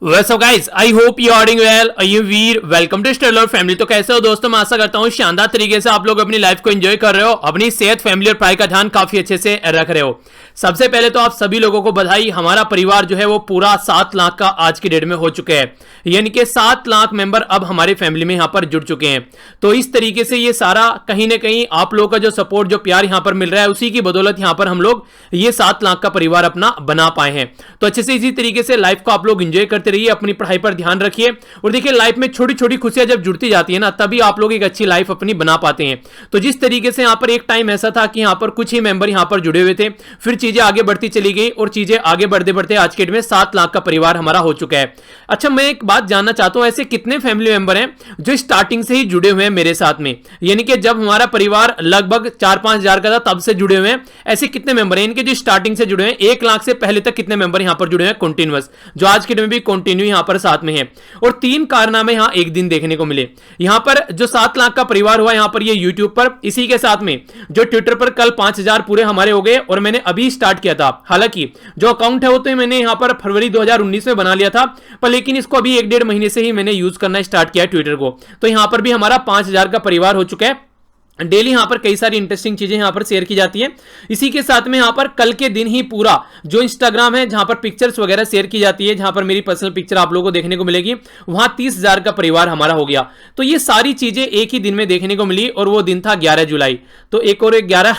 What's up guys, I hope you are doing well. I am Veer, welcome to stellar family. तो कैसे हो दोस्तों, मैं आशा करता हूँ शानदार तरीके से आप लोग अपनी लाइफ को एंजॉय कर रहे हो, अपनी सेहत, फैमिली और पढ़ाई का ध्यान काफी अच्छे से रख रहे हो। सबसे पहले तो आप सभी लोगों को बधाई। हमारा परिवार जो है वो पूरा 7 लाख का आज की डेट में हो चुके हैं, यानी कि 7 लाख मेंबर अब हमारी फैमिली में यहाँ पर जुड़ चुके हैं। तो इस तरीके से ये सारा कहीं ना कहीं आप लोगों का जो सपोर्ट, जो प्यार यहाँ पर मिल रहा है, उसी की बदौलत यहाँ पर हम लोग ये 7 लाख का परिवार अपना बना पाए हैं। तो अच्छे से इसी तरीके से लाइफ को आप लोग एंजॉय करते रहिए, अपनी पढ़ाई पर ध्यान रखिए। और देखिए, लाइफ में छोटी छोटी खुशियां जब जुड़ती जाती है ना, तभी आप लोग एक अच्छी लाइफ अपनी बना पाते हैं। तो जिस तरीके से यहाँ पर एक टाइम ऐसा था कि यहाँ पर कुछ ही मेंबर यहाँ पर जुड़े हुए थे, फिर चीजें आगे बढ़ती चली गई और चीजें आगे बढ़ते बढ़ते आज के डेट में 7 लाख का परिवार हमारा हो चुका है। अच्छा, मैं एक बात जानना चाहता हूं, ऐसे कितने फैमिली मेंबर हैं जो स्टार्टिंग से ही जुड़े हुए हैं मेरे साथ में, यानी कि जब हमारा परिवार लगभग 4-5 हजार का था तब से जुड़े हुए हैं। ऐसे कितने मेंबर हैं इनके जो स्टार्टिंग से जुड़े हैं, 1 लाख से पहले तक कितने मेंबर यहां पर जुड़े हैं कंटिन्यूअस, जो आज के डेट में भी कंटिन्यू यहां पर साथ में है। और 3 कारनामे यहां एक दिन देखने को मिले। यहां पर जो 7 लाख का परिवार हुआ यहां पर ये यूट्यूब पर, इसी के साथ में जो ट्विटर पर कल 5,000 पूरे हमारे हो गए, और मैंने अभी स्टार्ट किया था। हालांकि जो अकाउंट है वो तो मैंने यहां पर फरवरी 2019 में बना लिया था, पर लेकिन इसको अभी 1-1.5 महीने से ही मैंने यूज करना स्टार्ट किया है ट्विटर को। तो यहां पर भी हमारा 5,000 का परिवार हो चुका है। डेली यहां पर कई सारी इंटरेस्टिंग चीजें यहां पर शेयर की जाती हैं। इसी के साथ में यहां पर कल के दिन ही पूरा जो इंस्टाग्राम है, जहां पर पिक्चर्स वगैरह शेयर की जाती है, जहां पर मेरी पर्सनल पिक्चर आप लोगों को देखने को मिलेगी, वहां 30,000 का परिवार हमारा हो गया। तो ये सारी चीजें एक ही दिन में देखने को मिली, और वो दिन था 11 जुलाई। तो एक और एक 11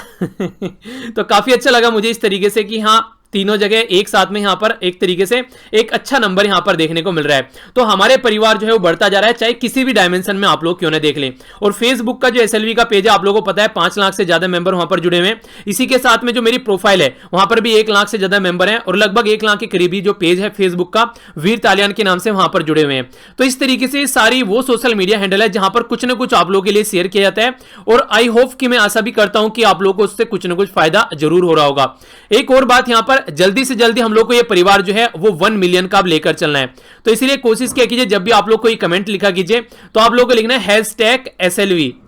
तो काफी अच्छा लगा मुझे इस तरीके से कि हाँ, तीनों जगह एक साथ में यहां पर एक तरीके से एक अच्छा नंबर यहां पर देखने को मिल रहा है। तो हमारे परिवार जो है वो बढ़ता जा रहा है, चाहे किसी भी डायमेंशन में आप लोग क्यों ना देख लें। और फेसबुक का जो एसएलवी का पेज है, आप लोगों को पता है 5 लाख से ज्यादा मेंबर वहां पर जुड़े हुए हैं। इसी के साथ में जो मेरी प्रोफाइल है वहां पर भी 1 लाख से ज्यादा मेंबर है, और लगभग 1 लाख के करीबी जो पेज है फेसबुक का, वीर तालियान के नाम से वहां पर जुड़े हुए हैं। तो इस तरीके से सारी वो सोशल मीडिया हैंडल है जहां पर कुछ ना कुछ आप लोगों के लिए शेयर किया जाता है, और आई होप कि मैं आशा भी करता हूं कि आप लोगों को उससे कुछ ना कुछ फायदा जरूर हो रहा होगा। एक और बात, यहां पर जल्दी से जल्दी हम लोग को ये परिवार जो है वो 1 मिलियन का अब लेकर चलना है। तो इसीलिए कोशिश क्या कीजिए, जब भी आप लोग कोई कमेंट लिखा कीजिए तो आप लोग को लिखना है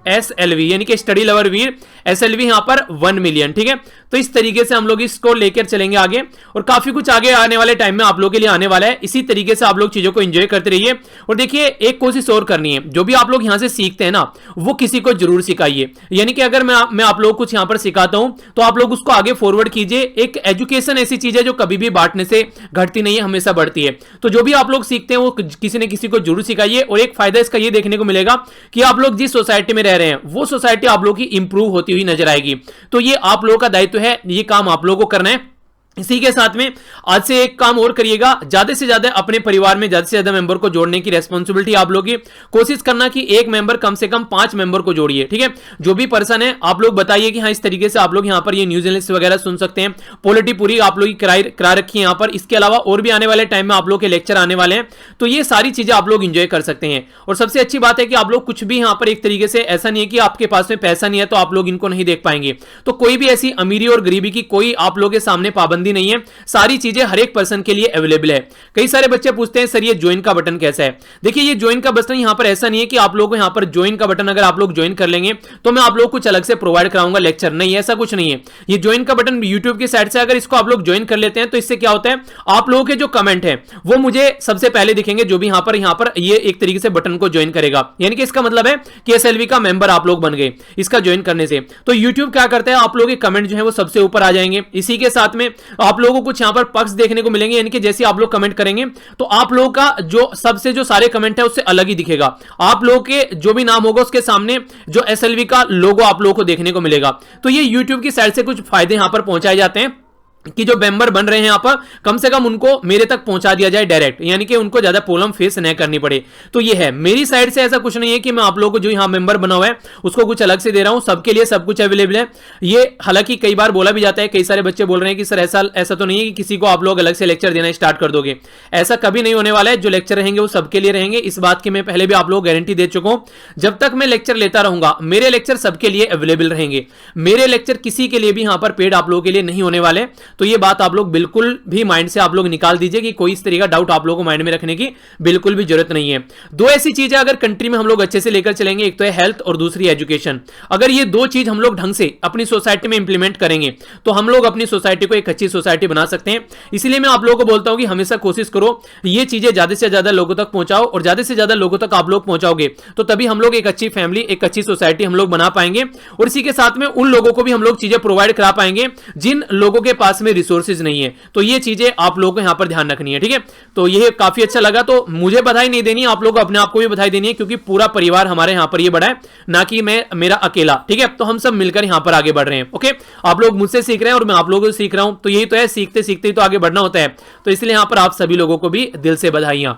#SLV यानी कि स्टडी लवर वीर, SLV यहां पर 1 मिलियन। ठीक है, तो इस तरीके से हम लोग इसको लेकर चलेंगे आगे, और काफी कुछ आगे आने वाले टाइम में आप लोगों के लिए आने वाला है। इसी तरीके से आप लोग चीजों को एंजॉय करते रहिए। और देखिए, एक कोशिश और करनी है, जो भी आप लोग यहां से सीखते हैं ना, वो किसी को जरूर सिखाइए। यानी कि अगर मैं आप लोगों को कुछ यहां पर सिखाता हूं तो आप लोग उसको आगे फॉरवर्ड कीजिए। एक एजुकेशन ऐसी चीज है जो कभी भी बांटने से घटती नहीं है, हमेशा बढ़ती है। तो जो भी आप लोग सीखते हैं वो किसी न किसी को जरूर सिखाइए। और एक फायदा इसका ये देखने को मिलेगा कि आप लोग जिस सोसाइटी में रह रहे हैं वो सोसाइटी आप लोग की इंप्रूव होती हुई नजर आएगी। तो ये आप लोगों का दायित्व है, ये काम आप लोगों को करना है। इसी के साथ में आज से एक काम और करिएगा, ज्यादा से ज्यादा अपने परिवार में ज्यादा से ज्यादा मेंबर को जोड़ने की रेस्पॉन्सिबिलिटी आप लोग की। कोशिश करना कि एक मेंबर कम से कम 5 मेंबर को जोड़िए। ठीक है, जो भी पर्सन है आप लोग बताइए कि हाँ, इस तरीके से आप लोग यहाँ पर ये न्यूज एनालिस्ट वगैरह सुन सकते हैं। पॉलिटी पूरी आप लोग करा रखी है यहाँ पर। इसके अलावा और भी आने वाले टाइम में आप लोग के लेक्चर आने वाले हैं, तो ये सारी चीजें आप लोग इंजॉय कर सकते हैं। और सबसे अच्छी बात है कि आप लोग कुछ भी यहाँ पर एक तरीके से, ऐसा नहीं है कि आपके पास में पैसा नहीं है तो आप लोग इनको नहीं देख पाएंगे। तो कोई भी ऐसी अमीरी और गरीबी की कोई आप लोग के सामने पाबंदी नहीं है, सारी चीजें हर एक पर्सन के लिए अवेलेबल है। कई सारे बच्चे पूछते हैं सर ये ज्वाइन का बटन कैसा है। देखिए, ये ज्वाइन का बटन यहां पर ऐसा नहीं है कि आप लोगों को यहां पर ज्वाइन का बटन अगर आप लोग ज्वाइन कर लेंगे तो मैं आप लोगों को कुछ अलग से प्रोवाइड कराऊंगा लेक्चर, नहीं, ऐसा कुछ नहीं है। ये ज्वाइन का बटन यूट्यूब की साइड से अगर इसको आप लोग ज्वाइन कर लेते हैं तो इससे क्या होता है, आप लोगों के जो कमेंट है वो मुझे सबसे पहले दिखेंगे, जो भी यहां पर ये एक तरीके से बटन को ज्वाइन करेगा। यानी कि इसका मतलब है कि एसएलवी का मेंबर आप लोग बन गए इसका ज्वाइन करने से। तो यूट्यूब क्या करता है, आप लोगों के कमेंट जो है वो सबसे ऊपर आ जाएंगे। इसी के साथ में आप लोगों को कुछ यहां पर पक्ष देखने को मिलेंगे, यानी कि जैसे आप लोग कमेंट करेंगे तो आप लोगों का जो सबसे जो सारे कमेंट है उससे अलग ही दिखेगा। आप लोगों के जो भी नाम होगा उसके सामने जो एसएलवी का लोगो आप लोगों को देखने को मिलेगा। तो ये यूट्यूब की साइड से कुछ फायदे यहां पर पहुंचाए जाते हैं कि जो मेंबर बन रहे हैं यहां पर, कम से कम उनको मेरे तक पहुंचा दिया जाए डायरेक्ट, यानी कि उनको ज्यादा प्रॉब्लम फेस नहीं करनी पड़े। तो ये है मेरी साइड से, ऐसा कुछ नहीं है कि मैं आप लोगों को जो यहां मेंबर बना हुआ है उसको कुछ अलग से दे रहा हूं। सबके लिए सब कुछ अवेलेबल है। ये हालांकि कई बार बोला भी जाता है, कई सारे बच्चे बोल रहे हैं कि सर ऐसा तो नहीं है कि किसी को आप लोग अलग से लेक्चर देना स्टार्ट कर दोगे। ऐसा कभी नहीं होने वाला है। जो लेक्चर रहेंगे वो सबके लिए रहेंगे, इस बात की मैं पहले भी आप लोग गारंटी दे चुका हूं। जब तक मैं लेक्चर लेता रहूंगा मेरे लेक्चर सबके लिए अवेलेबल रहेंगे। मेरे लेक्चर किसी के लिए भी यहां पर पेड आप लोगों के लिए नहीं होने वाले। तो ये बात आप लोग बिल्कुल भी माइंड से आप लोग निकाल दीजिए कि कोई इस तरह का डाउट आप लोगों को माइंड में रखने की बिल्कुल भी जरूरत नहीं है। दो ऐसी चीजें अगर कंट्री में हम लोग अच्छे से लेकर चलेंगे, एक तो है हेल्थ और दूसरी एजुकेशन। अगर ये दो चीज हम लोग ढंग से अपनी सोसाइटी में इंप्लीमेंट करेंगे तो हम लोग अपनी सोसाइटी को एक अच्छी सोसाइटी बना सकते हैं। इसलिए मैं आप लोगों को बोलता हूं कि हमेशा कोशिश करो ये चीजें ज्यादा से ज्यादा लोगों तक पहुंचाओ, और ज्यादा से ज्यादा लोगों तक आप लोग पहुंचाओगे तो तभी हम लोग एक अच्छी फैमिली, एक अच्छी सोसाइटी हम लोग बना पाएंगे। और इसी के साथ में उन लोगों को भी हम लोग चीजें प्रोवाइड करा पाएंगे जिन लोगों के पास में रिसोर्सेज नहीं है। तो ये चीजें आप लोगों को यहां पर ध्यान रखनी है, ठीक है। तो ये काफी अच्छा लगा। तो मुझे बधाई नहीं देनी, आप लोगों को अपने आप को भी बधाई देनी है, क्योंकि पूरा परिवार हमारे यहां पर ये बड़ा है, ना कि मैं मेरा अकेला, ठीक है। तो हम सब मिलकर यहां पर आगे बढ़ रहे हैं। ओके, आप लोग मुझसे सीख रहे हैं और मैं आप लोगों से सीख रहा हूं, तो यही तो है, सीखते सीखते ही तो आगे बढ़ना होता है। तो इसलिए यहां पर आप सभी लोगों को भी दिल से बधाइयां।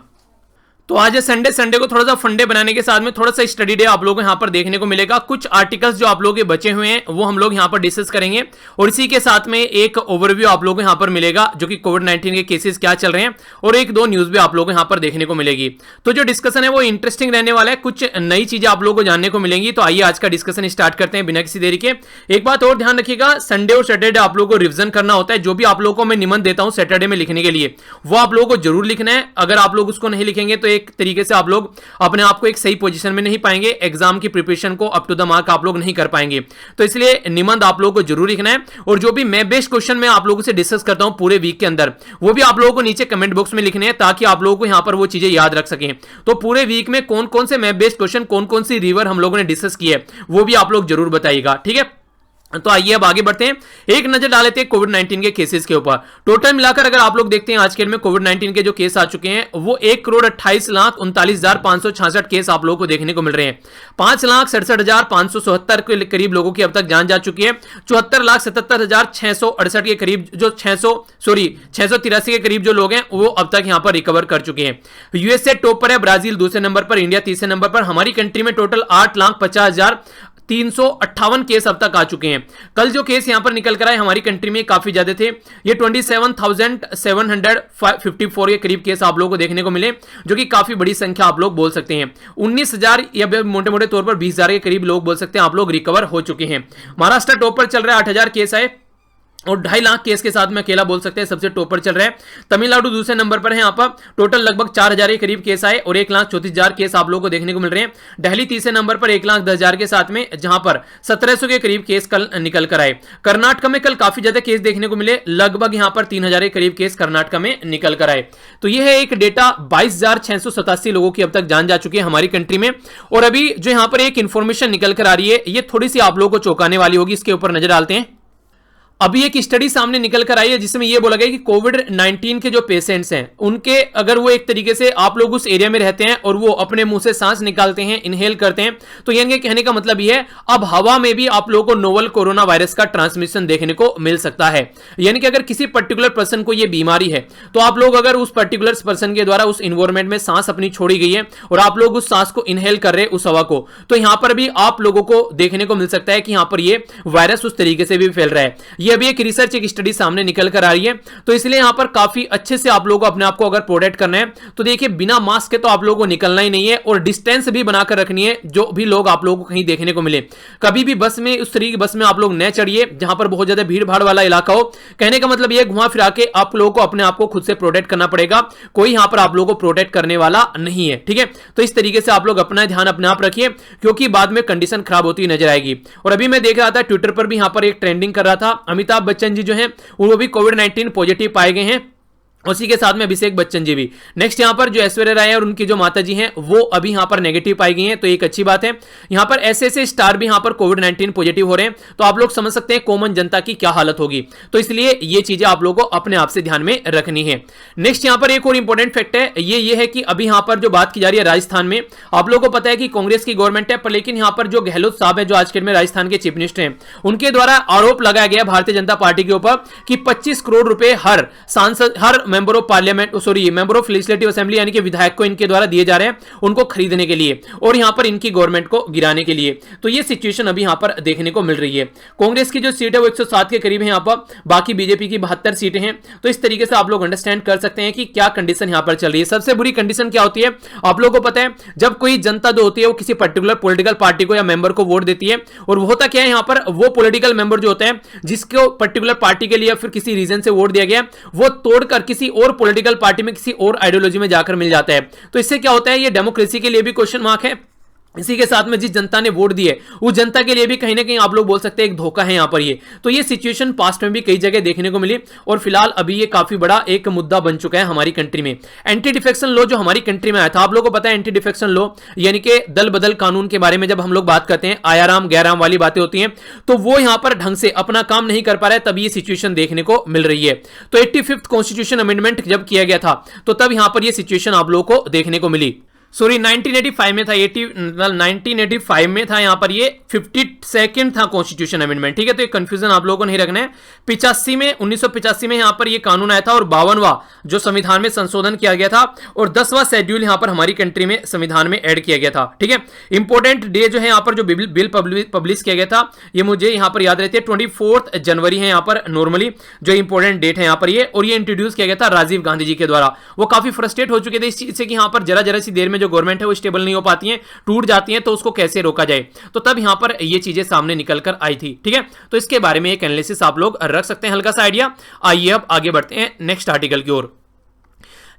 तो आज संडे, संडे को थोड़ा सा फंडे बनाने के साथ में थोड़ा सा स्टडी डे आप लोगों को यहां पर देखने को मिलेगा। कुछ आर्टिकल्स जो आप लोगों के बचे हुए हैं वो हम लोग यहां पर डिस्कस करेंगे, और इसी के साथ में एक ओवरव्यू आप लोगों को यहां पर मिलेगा जो कि कोविड-19 के केसेस क्या चल रहे हैं, और एक दो न्यूज भी आप लोगों को यहां पर देखने को मिलेगी। तो जो डिस्कशन है वो इंटरेस्टिंग रहने वाला है, कुछ नई चीजें आप लोगों को जानने को मिलेंगी। तो आइए आज का डिस्कशन स्टार्ट करते हैं बिना किसी देरी के। एक बात और ध्यान रखिएगा, संडे और सैटरडे आप लोगों को रिविजन करना होता है। जो भी आप लोगों को मैं निमंत्रण देता हूं सैटरडे में लिखने के लिए, वो आप लोगों को जरूर लिखना है। अगर आप लोग उसको नहीं लिखेंगे तो एक तरीके से आप लोग अपने आप को एक सही पोजीशन में नहीं पाएंगे, एग्जाम की प्रिपरेशन को अप टू द मार्क आप लोग नहीं कर पाएंगे। तो इसलिए निबंध आप लोगों को जरूर लिखना है, और जो भी मैं बेस्ट क्वेश्चन मैं आप लोगों से डिस्कस करता हूं पूरे वीक के अंदर, वो भी आप लोगों को नीचे कमेंट बॉक्स में लिखने हैं, ताकि आप लोगों को यहां पर वो चीजें याद रख सकें। तो पूरे वीक में कौन कौन से मैं बेस्ट क्वेश्चन, कौन कौन सी रिवर हम लोगों ने डिस्कस की है, वो भी आप लोग जरूर बताइएगा, ठीक है। तो आइए अब आगे बढ़ते हैं, एक नजर डालते हैं कोविड-19 के केसेस के ऊपर। टोटल मिलाकर अगर आप लोग देखते हैं आज के दिन में कोविड-19 के जो केस आ चुके हैं वो 1,28,39,566 केस आप लोगों को देखने को मिल रहे हैं। 5,67,577 के करीब लोगों की अब तक जान जा चुकी है। 74,77,668 के करीब जो 683 के करीब जो लोग हैं वो अब तक यहां पर रिकवर कर चुके हैं। यूएसए टॉप पर है, ब्राजील दूसरे नंबर पर, इंडिया तीसरे नंबर पर। हमारी कंट्री में टोटल 8,50,358 केस अब तक आ चुके हैं। कल जो केस यहां पर निकल कर आए हमारी कंट्री में काफी ज्यादा थे, ये 27,754 के करीब केस आप लोगों को देखने को मिले, जो कि काफी बड़ी संख्या आप लोग बोल सकते हैं। 19,000 या मोटे मोटे तौर पर 20,000 के करीब लोग बोल सकते हैं आप लोग रिकवर हो चुके हैं। महाराष्ट्र टॉप पर चल रहा है, 8,000 केस आए, और 2.5 लाख केस के साथ में अकेला बोल सकते हैं सबसे टॉप पर चल रहा है। तमिलनाडु दूसरे नंबर पर है, यहाँ पर टोटल लगभग 4,000 के करीब केस आए, और 1,34,000 केस आप लोगों को देखने को मिल रहे हैं। दिल्ली तीसरे नंबर पर 1,10,000 के साथ में, जहां पर 1,700 के करीब केस कल निकल कर आए। कर्नाटक में कल काफी ज्यादा केस देखने को मिले, लगभग यहां पर 3,000 के करीब केस कर्नाटक में निकल कर आए। तो यह है एक डेटा, 22,687 लोगों की अब तक जान जा चुकी है हमारी कंट्री में। और अभी जो यहां पर एक इंफॉर्मेशन निकल कर आ रही है, ये थोड़ी सी आप लोगों को चौंकाने वाली होगी, इसके ऊपर नजर डालते हैं। अभी एक स्टडी सामने निकल कर आई है जिसमें यह बोला गया कि कोविड-19 के जो पेशेंट्स हैं उनके, अगर वो एक तरीके से आप लोग उस एरिया में रहते हैं और वो अपने मुंह से सांस निकालते हैं, इनहेल करते हैं, तो यानी कहने का मतलब यह है अब हवा में भी आप लोगों को नोवल कोरोना वायरस का ट्रांसमिशन देखने को मिल सकता है। यानी कि अगर किसी पर्टिकुलर पर्सन को यह बीमारी है तो आप लोग अगर उस पर्टिकुलर पर्सन के द्वारा उस इन्वायरमेंट में सांस अपनी छोड़ी गई है और आप लोग उस सांस को इनहेल कर रहे हैं उस हवा को, तो यहां पर भी आप लोगों को देखने को मिल सकता है कि यहां पर यह वायरस उस तरीके से भी फैल रहा है। ये अभी एक रिसर्च, एक स्टडी सामने निकल कर आ रही है। तो इसलिए यहां पर काफी अच्छे से आप लोगों को अपने आप को अगर प्रोटेक्ट करना है तो देखिए बिना मास्क के तो आप लोगों को निकलना ही नहीं है, और डिस्टेंस भी बनाकर रखनी है। जो भी लोग आप लोगों को कहीं देखने को मिले, कभी भी बस में, उस तरीके की बस में आप लोग न चढ़िए जहां पर बहुत ज्यादा भीड़ भाड़ वाला इलाका हो। कहने का मतलब यह घुमा फिरा के आप लोगों को अपने आप को खुद से प्रोटेक्ट करना पड़ेगा, कोई यहां पर आप लोगों को प्रोटेक्ट करने वाला नहीं है, ठीक है। तो इस तरीके से आप लोग अपना ध्यान अपने आप रखिए, क्योंकि बाद में कंडीशन खराब होती नजर आएगी। और अभी मैं देख रहा था ट्विटर पर भी यहां पर एक ट्रेंडिंग कर रहा था, अमिताभ बच्चन जी जो है वो भी कोविड-19 पॉजिटिव पाए गए हैं, उसी के साथ में अभिषेक बच्चन जी भी। नेक्स्ट यहां पर जो ऐश्वर्या राय और उनकी जो माता जी हैं वो अभी यहां पर नेगेटिव पाई गई हैं, तो एक अच्छी बात है। यहां पर ऐसे स्टार भी यहां पर कोविड-19 पॉजिटिव हो रहे हैं, तो आप लोग समझ सकते हैं कॉमन जनता की क्या हालत होगी। तो इसलिए ये चीजें आप लोगों को अपने आप से ध्यान में रखनी है। नेक्स्ट यहां पर एक और इंपॉर्टेंट फैक्ट है, ये है कि अभी यहां पर जो बात की जा रही है राजस्थान में, आप लोगों को पता है कि कांग्रेस की गवर्नमेंट है, पर लेकिन यहां पर जो गहलोत साहब है जो आज के में राजस्थान के चीफ मिनिस्टर हैं, उनके द्वारा आरोप लगाया गया भारतीय जनता पार्टी के ऊपर कि 25 करोड़ रुपए हर सांसद, हर member of parliament, sorry member of legislative assembly यानी कि विधायक को इनके द्वारा दिए जा रहे हैं उनको खरीदने के लिए और यहां पर इनकी गवर्नमेंट को गिराने के लिए। तो ये सिचुएशन अभी यहां पर देखने को मिल रही है। कांग्रेस की जो सीट है वो 107 के करीब है यहां पर, बाकी बीजेपी की 72 सीटें हैं। तो इस तरीके से आप लोग अंडरस्टैंड कर सकते हैं कि क्या कंडीशन यहां पर चल रही है। सबसे बुरी कंडीशन क्या होती है आप लोगों को पता है, जब कोई जनता जो होती है वो किसी पर्टिकुलर पॉलिटिकल पार्टी को या मेंबर को वोट देती है और वो होता क्या है यहां पर, वो पॉलिटिकल मेंबर जो होते हैं जिसको पर्टिकुलर पार्टी के लिए फिर किसी रीजन से वोट दिया गया वो तोड़कर किसी और पॉलिटिकल पार्टी में किसी और आइडियोलॉजी में जाकर मिल जाता है। तो इससे क्या होता है, ये डेमोक्रेसी के लिए भी क्वेश्चन मार्क है। इसी के साथ में जिस जनता ने वोट दिए उस जनता के लिए भी कहीं ना कहीं आप लोग बोल सकते हैं एक धोखा है यहां पर ये। तो ये सिचुएशन पास्ट में भी कई जगह देखने को मिली और फिलहाल अभी ये काफी बड़ा एक मुद्दा बन चुका है हमारी कंट्री में। एंटी डिफेक्शन लॉ जो हमारी कंट्री में आया था, आप लोगों को पता है एंटी डिफेक्शन लॉ यानी कि दल बदल कानून के बारे में जब हम लोग बात करते हैं, आयाराम गैराम वाली बातें होती हैं, तो वो यहां पर ढंग से अपना काम नहीं कर पा रहा है, तब ये सिचुएशन देखने को मिल रही है। तो 85th कॉन्स्टिट्यूशन अमेंडमेंट जब किया गया था तो तब यहां पर ये सिचुएशन आप लोगों को देखने को मिली। सॉरी 1985 में था, 1985 में था यहां पर, ये 52nd था कॉन्स्टिट्यूशन अमेंडमेंट, ठीक है। तो ये कंफ्यूजन आप लोगों को नहीं रखना है। 85 में 1985 में यहां पर ये कानून आया था और 52वां जो संविधान में संशोधन किया गया था और 10वां शेड्यूल यहां पर हमारी कंट्री में संविधान में ऐड किया गया था, ठीक है। इंपॉर्टेंट डे जो है यहां पर जो बिल पब्लिश किया गया था ये मुझे यहां पर याद रहती है 24 जनवरी है यहां पर नॉर्मली जो इंपॉर्टेंट डेट है यहां पर ये, और ये इंट्रोड्यूस किया गया था राजीव गांधी जी के द्वारा। वो काफी फ्रस्ट्रेट हो चुके थे इस चीज से कि यहां पर जरा जरा सी देर में जो गवर्नमेंट है वो स्टेबल नहीं हो पाती है, टूट जाती है, तो उसको कैसे रोका जाए। तो तब यहां पर ये चीजें सामने निकल कर आई थी, ठीक है। तो इसके बारे में एक एनालिसिस आप लोग रख सकते हैं, हल्का सा आइडिया। आइए अब आगे बढ़ते हैं नेक्स्ट आर्टिकल की ओर।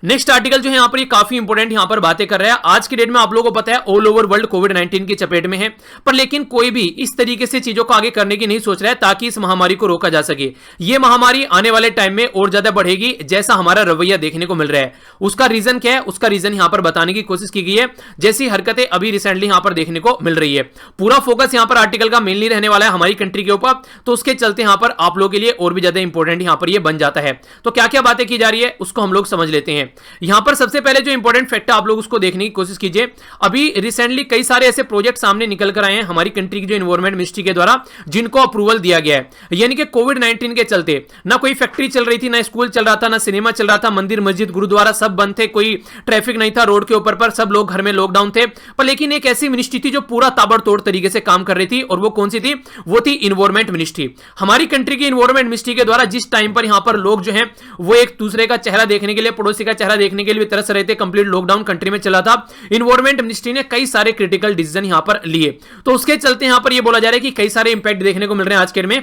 नेक्स्ट आर्टिकल जो है यहां पर ये काफी इंपॉर्टेंट यहां पर बातें कर रहा है। आज की डेट में आप लोगों को पता है ऑल ओवर वर्ल्ड कोविड-19 की चपेट में है, पर लेकिन कोई भी इस तरीके से चीजों को आगे करने की नहीं सोच रहा है ताकि इस महामारी को रोका जा सके। ये महामारी आने वाले टाइम में और ज्यादा बढ़ेगी जैसा हमारा रवैया देखने को मिल रहा है। उसका रीजन क्या है, उसका रीजन यहां पर बताने की कोशिश की गई है, जैसी हरकतें अभी रिसेंटली यहां पर देखने को मिल रही है। पूरा फोकस यहां पर आर्टिकल का मेनली रहने वाला है हमारी कंट्री के ऊपर, तो उसके चलते यहां पर आप लोगों के लिए और भी ज्यादा इंपॉर्टेंट यहां पर ये बन जाता है। तो क्या क्या बातें की जा रही है उसको हम लोग समझ लेते हैं। यहां पर सबसे पहले जो इंपॉर्टेंट फैक्ट है आप लोग उसको देखने की कोशिश कीजिए। अभी रिसेंटली कई सारे ऐसे प्रोजेक्ट सामने निकल कर आए हैं हमारी कंट्री की जो एनवायरमेंट मिनिस्ट्री के द्वारा, जिनको अप्रूवल दिया गया है। यानी कि कोविड-19 के चलते ना कोई फैक्ट्री चल रही थी, ना स्कूल चल रहा था, ना सिनेमा चल रहा था, मंदिर मस्जिद गुरुद्वारा सब बंद थे, कोई ट्रैफिक नहीं था रोड के ऊपर पर, सब लोग घर में लॉकडाउन थे। पर लेकिन एक ऐसी मिनिस्ट्री थी जो पूरा ताबड़तोड़ तरीके से काम कर रही थी, और वो कौन सी थी, वो थी एनवायरमेंट मिनिस्ट्री। हमारी कंट्री की एनवायरमेंट मिनिस्ट्री के द्वारा जिस टाइम पर यहां पर लोग जो है वो एक दूसरे का चेहरा देखने के लिए, पड़ोसी का चेहरा देखने के लिए तरस रहे थे, कंप्लीट लॉकडाउन कंट्री में चला था, एनवायरमेंट मिनिस्ट्री ने कई सारे क्रिटिकल डिसीजन यहां पर लिए। तो उसके चलते यहां पर यह बोला जा रहा है कि कई सारे इंपैक्ट देखने को मिल रहे हैं आज के में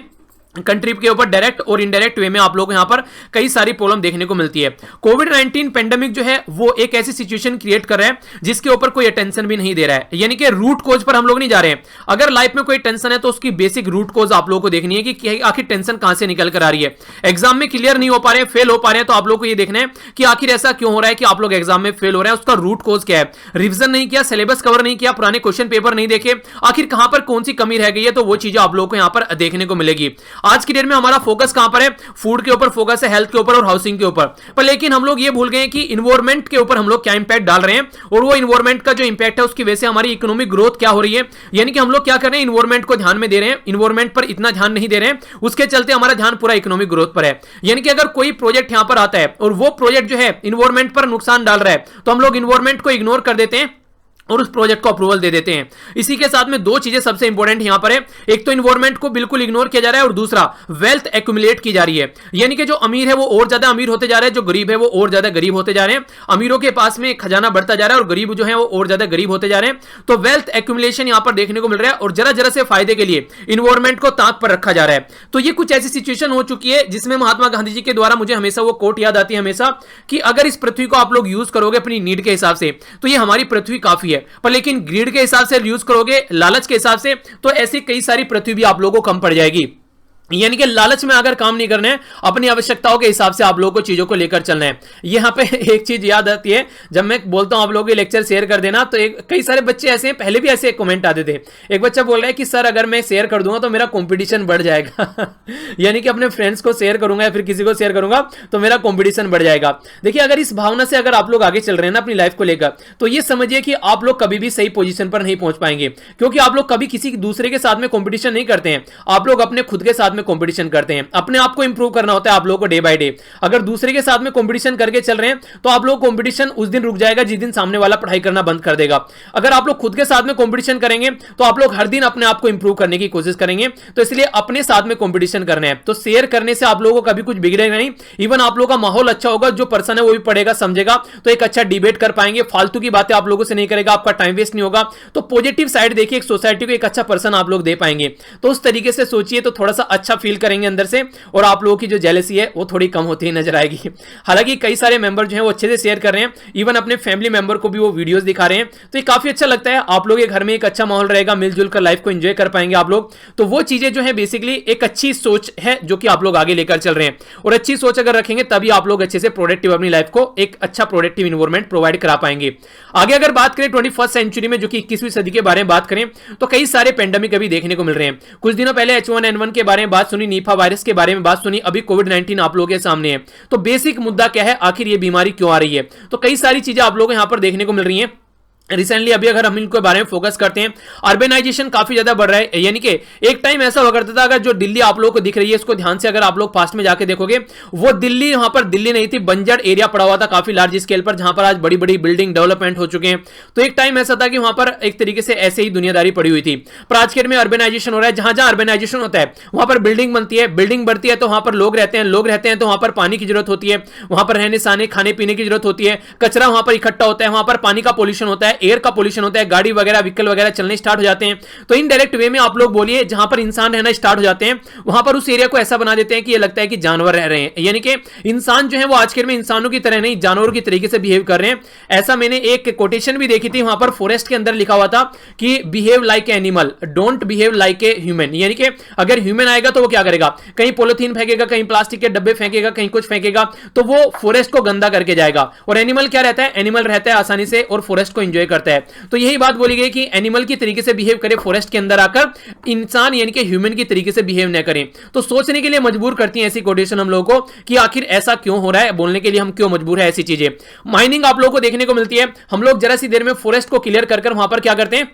कंट्री के ऊपर, डायरेक्ट और इनडायरेक्ट वे में आप लोग यहां पर कई सारी प्रॉब्लम देखने को मिलती है। कोविड-19 पेंडेमिक जो है वो एक ऐसी सिचुएशन क्रिएट कर रहा है जिसके ऊपर कोई अटेंशन भी नहीं दे रहा है, यानी कि रूट कोज पर हम लोग नहीं जा रहे हैं। अगर लाइफ में कोई टेंशन है तो उसकी बेसिक रूट कोज आप लोगों को देखनी है कि आखिर टेंशन कहां से निकल कर आ रही है। एग्जाम में क्लियर नहीं हो पा रहे हैं, फेल हो पा रहे हैं, तो आप लोग को यह देखना है कि आखिर ऐसा क्यों हो रहा है कि आप लोग एग्जाम में फेल हो रहे हैं, उसका रूट कोज क्या है। रिविजन नहीं किया, सिलेबस कवर नहीं किया, पुराने क्वेश्चन पेपर नहीं देखे, आखिर कहां पर कौन सी कमी रह गई है, तो वो चीजें आप लोग को यहां पर देखने को मिलेगी। आज की डेट में हमारा फोकस कहां पर है, फूड के ऊपर फोकस है, हेल्थ के ऊपर और हाउसिंग के ऊपर, पर लेकिन हम लोग ये भूल गए कि इन्वायरमेंट के ऊपर हम लोग क्या इंपैक्ट डाल रहे हैं, और वो इन्वायरमेंट का जो इंपैक्ट है उसकी वजह से हमारी इकोनॉमिक ग्रोथ क्या हो रही है। यानी कि हम लोग क्या कर रहे हैं, इन्वायरमेंट को ध्यान में दे रहे हैं, इन्वायरमेंट पर इतना ध्यान नहीं दे रहे हैं, उसके चलते हमारा ध्यान पूरा इकोनॉमिक ग्रोथ पर है। यानी कि अगर कोई प्रोजेक्ट यहां पर आता है और वो प्रोजेक्ट जो है इन्वायरमेंट पर नुकसान डाल रहा है, तो हम लोग इन्वायरमेंट को इग्नोर कर देते हैं और उस प्रोजेक्ट को अप्रूवल दे देते हैं। इसी के साथ में दो चीजें सबसे इंपॉर्टेंट यहां पर है, एक तो इन्वायरमेंट को बिल्कुल इग्नोर किया जा रहा है और दूसरा वेल्थ एक्यूमुलेट की जा रही है। यानी कि जो अमीर है वो और ज्यादा अमीर होते जा रहे हैं, जो गरीब है वो और ज्यादा गरीब होते जा रहे हैं। अमीरों के पास में खजाना बढ़ता जा रहा है और गरीब जो है वो और ज्यादा गरीब होते जा रहे हैं। तो वेल्थ एक्यूमुलेशन यहां पर देखने को मिल रहा है और जरा जरा से फायदे के लिए इन्वायरमेंट को ताक पर रखा जा रहा है। तो ये कुछ ऐसी सिचुएशन हो चुकी है जिसमें महात्मा गांधी जी के द्वारा मुझे हमेशा वो कोट याद आती है हमेशा, कि अगर इस पृथ्वी को आप लोग यूज करोगे अपनी नीड के हिसाब से तो ये हमारी पृथ्वी काफी है, पर लेकिन ग्रीड के हिसाब से यूज करोगे, लालच के हिसाब से, तो ऐसी कई सारी पृथ्वी भी आप लोगों को कम पड़ जाएगी। यानी कि लालच में अगर काम नहीं करना है, अपनी आवश्यकताओं के हिसाब से आप लोगों को चीजों को लेकर चलना है। यहां पे एक चीज याद आती है, जब मैं बोलता हूं आप लोगों के लेक्चर शेयर कर देना, तो कई सारे बच्चे ऐसे हैं, पहले भी ऐसे कमेंट आते थे। एक बच्चा बोल रहा है कि सर अगर मैं शेयर कर दूंगा तो मेरा कंपटीशन बढ़ जाएगा यानी कि अपने फ्रेंड्स को शेयर करूंगा या फिर किसी को शेयर करूंगा तो मेरा कंपटीशन बढ़ जाएगा। देखिए अगर इस भावना से अगर आप लोग आगे चल रहे हैं ना अपनी लाइफ को लेकर, तो ये समझिए कि आप लोग कभी भी सही पोजीशन पर नहीं पहुंच पाएंगे, क्योंकि आप लोग कभी किसी दूसरे के साथ में कंपटीशन नहीं करते हैं, आप लोग अपने खुद के साथ में कंपटीशन करते हैं, अपने आप को इंप्रूव करना होता है आप लोगों को डे बाय डे। अगर दूसरे के साथ में कंपटीशन करके चल रहे हैं तो आप लोग कंपटीशन उस दिन रुक जाएगा जिस दिन सामने वाला पढ़ाई करना बंद कर देगा। अगर आप लोग खुद के साथ में कंपटीशन करेंगे तो आप लोग हर दिन अपने आप को इंप्रूव करने की कोशिश करेंगे। तो इसलिए अपने साथ में कंपटीशन करना है। तो शेयर करने से आप लोगों को कभी कुछ बिगड़ेगा नहीं, इवन आप लोगों का माहौल अच्छा होगा, जो पर्सन है वो भी पढ़ेगा समझेगा, तो एक अच्छा डिबेट कर पाएंगे, फालतू की बातें आप लोगों से नहीं करेगा, आपका टाइम वेस्ट नहीं होगा। तो पॉजिटिव साइड देखिए, एक सोसाइटी को एक अच्छा पर्सन आप लोग दे पाएंगे। तो उस तरीके से सोचिए तो थोड़ा सा अच्छा फील करेंगे अंदर से, और आप लोगों की जो जेलसी है वो थोड़ी कम होती ही नजर आएगी। हालांकि कई सारे मेंबर जो हैं वो अच्छे से शेयर कर रहे हैं, इवन अपने फैमिली मेंबर को भी वो वीडियोस दिखा रहे हैं, तो ये काफी अच्छा लगता है। आप लोग के घर में एक अच्छा माहौल रहेगा, मिलजुल कर लाइफ को एंजॉय कर पाएंगे आप लोग। तो वो चीजें जो है बेसिकली एक अच्छी सोच है जो कि आप लोग आगे लेकर चल रहे हैं, और अच्छी सोच अगर रखेंगे तभी आप लोग अच्छे से प्रोडक्टिव अपनी लाइफ को एक अच्छा प्रोडक्टिव इन्वायरमेंट प्रोवाइड करा पाएंगे। आगे अगर बात करें 21वीं सेंचुरी में, जो कि 21वीं सदी के बारे में बात करें, तो कई सारे पेंडेमिक अभी देखने को मिल रहे हैं। कुछ दिनों पहले H1N1 के बारे में बात सुनी, निपा वायरस के बारे में बात सुनी, अभी कोविड-19 आप लोगों के सामने है। तो बेसिक मुद्दा क्या है, आखिर ये बीमारी क्यों आ रही है? तो कई सारी चीजें आप लोगों को यहां पर देखने को मिल रही हैं। रिसेंटली अभी अगर हम इनके बारे में फोकस करते हैं, अर्बनाइजेशन काफी ज्यादा बढ़ रहा है। यानी कि एक टाइम ऐसा हुआ करता था, अगर जो दिल्ली आप लोगों को दिख रही है, इसको ध्यान से अगर आप लोग पास्ट में जाके देखोगे, वो दिल्ली वहां पर दिल्ली नहीं थी, बंजर एरिया पड़ा हुआ था काफी लार्ज स्केल पर, जहां पर आज बड़ी बड़ी बिल्डिंग डेवलपमेंट हो चुके हैं। तो एक टाइम ऐसा था कि वहां पर एक तरीके से ऐसे ही दुनियादारी पड़ी हुई थी। पर आज के में अर्बनाइजेशन हो रहा है, जहां जहां अर्बनाइजेशन होता है वहां पर बिल्डिंग बनती है, बिल्डिंग बढ़ती है तो वहां पर लोग रहते हैं, लोग रहते हैं तो वहां पर पानी की जरूरत होती है, वहां पर रहने सहने खाने पीने की जरूरत होती है, कचरा वहां पर इकट्ठा होता है, वहां पर पानी का पोल्यूशन होता है, एयर का पोल्यूशन होता है, गाड़ी वगैरह व्हीकल वगैरह चलने स्टार्ट हो जाते हैं। तो इनडायरेक्ट वे में आप लोग बोलिए, जहां पर इंसान रहना स्टार्ट हो जाते हैं वहां पर उस एरिया को ऐसा बना देते हैं कि ये लगता है कि जानवर रह रहे हैं। यानी कि इंसान जो है वो आज के में इंसानों की तरह नहीं, जानवरों की तरीके से बिहेव कर रहे हैं। ऐसा मैंने एक कोटेशन भी देखी थी, वहां पर फॉरेस्ट के अंदर लिखा हुआ था कि behave like animal, don't behave like a human. यानी कि अगर ह्यूमन आएगा तो वो क्या करेगा, कहीं पॉलिथीन फेंकेगा, कहीं प्लास्टिक के डब्बे फेंकेगा, कहीं कुछ फेंकेगा, तो वो फॉरेस्ट को गंदा करके जाएगा। और एनिमल क्या रहता है, एनिमल रहता है आसानी से और फॉरेस्ट को एंजॉय करता है। तो यही बात बोली गई कि एनिमल की तरीके से बिहेव करे फॉरेस्ट के अंदर आकर, इंसान यानी कि ह्यूमन की तरीके से बिहेव न करें। तो सोचने के लिए मजबूर करती हैं ऐसी कोटेशन हम लोगों को कि आखिर ऐसा क्यों हो रहा है, बोलने के लिए हम क्यों मजबूर है ऐसी चीजें। माइनिंग आप लोगों को देखने को मिलती है, हम लोग जरा सी देर में फॉरेस्ट को क्लियर कर वहां पर क्या करते हैं,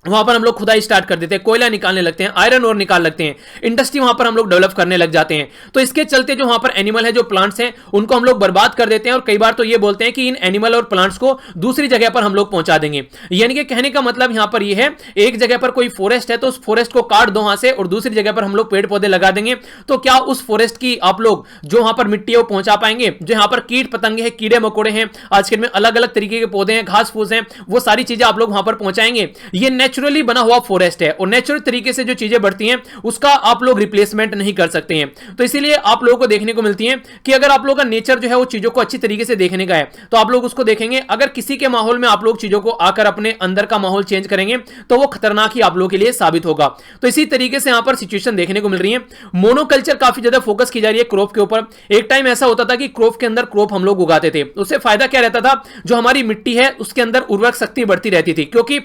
वहां पर हम लोग खुदाई स्टार्ट कर देते हैं, कोयला निकालने लगते हैं, आयरन और निकाल लगते हैं, इंडस्ट्री वहां पर हम लोग डेवलप करने लग जाते हैं। तो इसके चलते जो वहां पर एनिमल है, जो प्लांट्स हैं, उनको हम लोग बर्बाद कर देते हैं। और कई बार तो ये बोलते हैं कि इन एनिमल और प्लांट्स को दूसरी जगह पर हम लोग पहुंचा देंगे। यानी कि कहने का मतलब यहां पर यह है, एक जगह पर कोई फॉरेस्ट है तो उस फॉरेस्ट को काट दो वहां से और दूसरी जगह पर हम लोग पेड़ पौधे लगा देंगे। तो क्या उस फॉरेस्ट की आप लोग जो वहां पर मिट्टी है वो पहुंचा पाएंगे? जो यहां पर कीट पतंगे हैं, कीड़े मकोड़े हैं, आजकल में अलग अलग तरीके के पौधे हैं, घास फूस हैं, वो सारी चीजें आप लोग वहां पर पहुंचाएंगे? ये नेचुरली बना हुआ फॉरेस्ट है और नेचुरल तरीके से जो चीजें बढ़ती हैं उसका आप लोग रिप्लेसमेंट नहीं कर सकते हैं। तो इसीलिए आप लोगों को देखने को मिलती है कि अगर आप लोगों का नेचर जो है वो चीजों को अच्छी तरीके से देखने का है तो आप लोग उसको देखेंगे। अगर किसी के माहौल में आप लोग चीजों को आकर अपने अंदर का माहौल चेंज करेंगे तो वो खतरनाक ही आप लोगों के लिए साबित होगा। तो इसी तरीके से यहां पर सिचुएशन देखने को मिल रही है। मोनोकल्चर काफी ज्यादा फोकस की जा रही है क्रॉप के ऊपर। एक टाइम ऐसा होता था कि क्रॉप के अंदर क्रॉप हम लोग उगाते थे, उससे फायदा क्या रहता था, जो हमारी मिट्टी है उसके अंदर उर्वरक शक्ति बढ़ती रहती थी। क्योंकि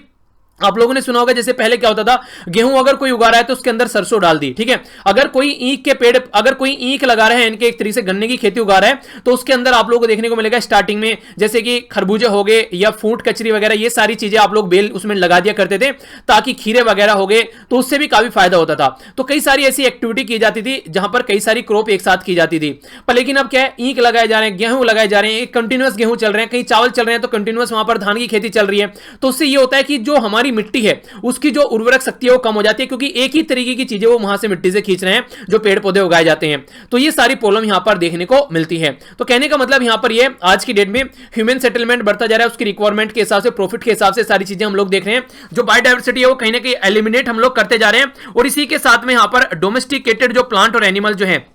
आप लोगों ने सुना होगा जैसे पहले क्या होता था, गेहूं अगर कोई उगा रहा है तो उसके अंदर सरसों डाल दी, ठीक है। अगर कोई ईख के पेड़, अगर कोई ईख लगा रहे हैं, इनके एक तरीके से गन्ने की खेती उगा रहा है, तो उसके अंदर आप लोगों को देखने को मिलेगा स्टार्टिंग में जैसे कि खरबूजे हो गए या फूट कचरी वगैरह, ये सारी चीजें आप लोग बेल उसमें लगा दिया करते थे ताकि खीरे वगैरह हो गए, तो उससे भी काफी फायदा होता था। तो कई सारी ऐसी एक्टिविटी की जाती थी जहां पर कई सारी क्रॉप एक साथ की जाती थी। पर लेकिन अब क्या है, ईख लगाए जा रहे हैं, गेहूं लगाए जा रहे हैं, कंटिन्यूअस गेहूं चल रहे हैं, कहीं चावल चल रहे हैं तो कंटिन्यूअस वहां पर धान की खेती चल रही है। तो उससे ये होता है कि जो हमारी मिट्टी है उसकी जो उर्वरक शक्ति है वो कम हो जाती है, क्योंकि एक ही तरीके की चीजें वो वहां से मिट्टी से खींच रहे हैं जो पेड़ पौधे उगाए जाते हैं। तो ये सारी प्रॉब्लम यहां पर देखने को मिलती है। तो कहने का मतलब यहां पर ये आज की डेट में ह्यूमन सेटलमेंट बढ़ता जा रहा है, उसकी रिक्वायरमेंट के हिसाब से, प्रॉफिट के हिसाब से सारी चीजें हम लोग देख रहे हैं। जो बायोडायवर्सिटी है वो कहीं ना कहीं एलिमिनेट हम लोग करते जा रहे हैं। और इसी के साथ में यहां पर डोमेस्टिकेटेड जो प्लांट और एनिमल जो है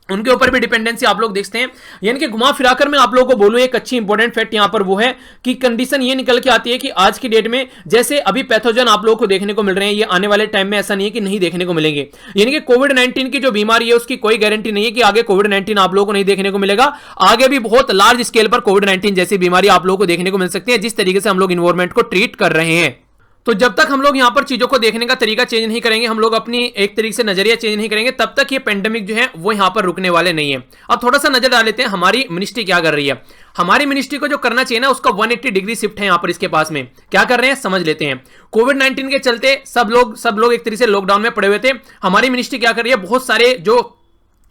उनके ऊपर भी डिपेंडेंसी आप लोग देखते हैं। यानी कि घुमा फिराकर मैं आप लोगों को बोलूं, एक अच्छी इंपॉर्टेंट फैक्ट यहां पर वो है कि कंडीशन ये निकल के आती है कि आज की डेट में जैसे अभी पैथोजन आप लोगों को देखने को मिल रहे हैं, ये आने वाले टाइम में ऐसा नहीं है कि नहीं देखने को मिलेंगे। यानी कि कोविड-19 की जो बीमारी है उसकी कोई गारंटी नहीं है कि आगे कोविड-19 आप लोगों को नहीं देखने को मिलेगा। आगे भी बहुत लार्ज स्केल पर कोविड-19 जैसी बीमारी आप लोगों को देखने को मिल सकती है, जिस तरीके से हम लोग इन्वायरमेंट को ट्रीट कर रहे हैं। तो जब तक हम लोग यहाँ पर चीजों को देखने का तरीका चेंज नहीं करेंगे, हम लोग अपनी एक तरीके से नजरिया चेंज नहीं करेंगे, तब तक ये पेंडेमिक जो है वो यहाँ पर रुकने वाले नहीं है। अब थोड़ा सा नजर डाल लेते हैं हमारी मिनिस्ट्री क्या कर रही है। हमारी मिनिस्ट्री को जो करना चाहिए ना, उसका 180 डिग्री शिफ्ट है यहाँ पर इसके पास में। क्या कर रहे हैं समझ लेते हैं। कोविड-19 के चलते सब लोग एक तरीके से लॉकडाउन में पड़े हुए थे। हमारी मिनिस्ट्री क्या कर रही है, बहुत सारे जो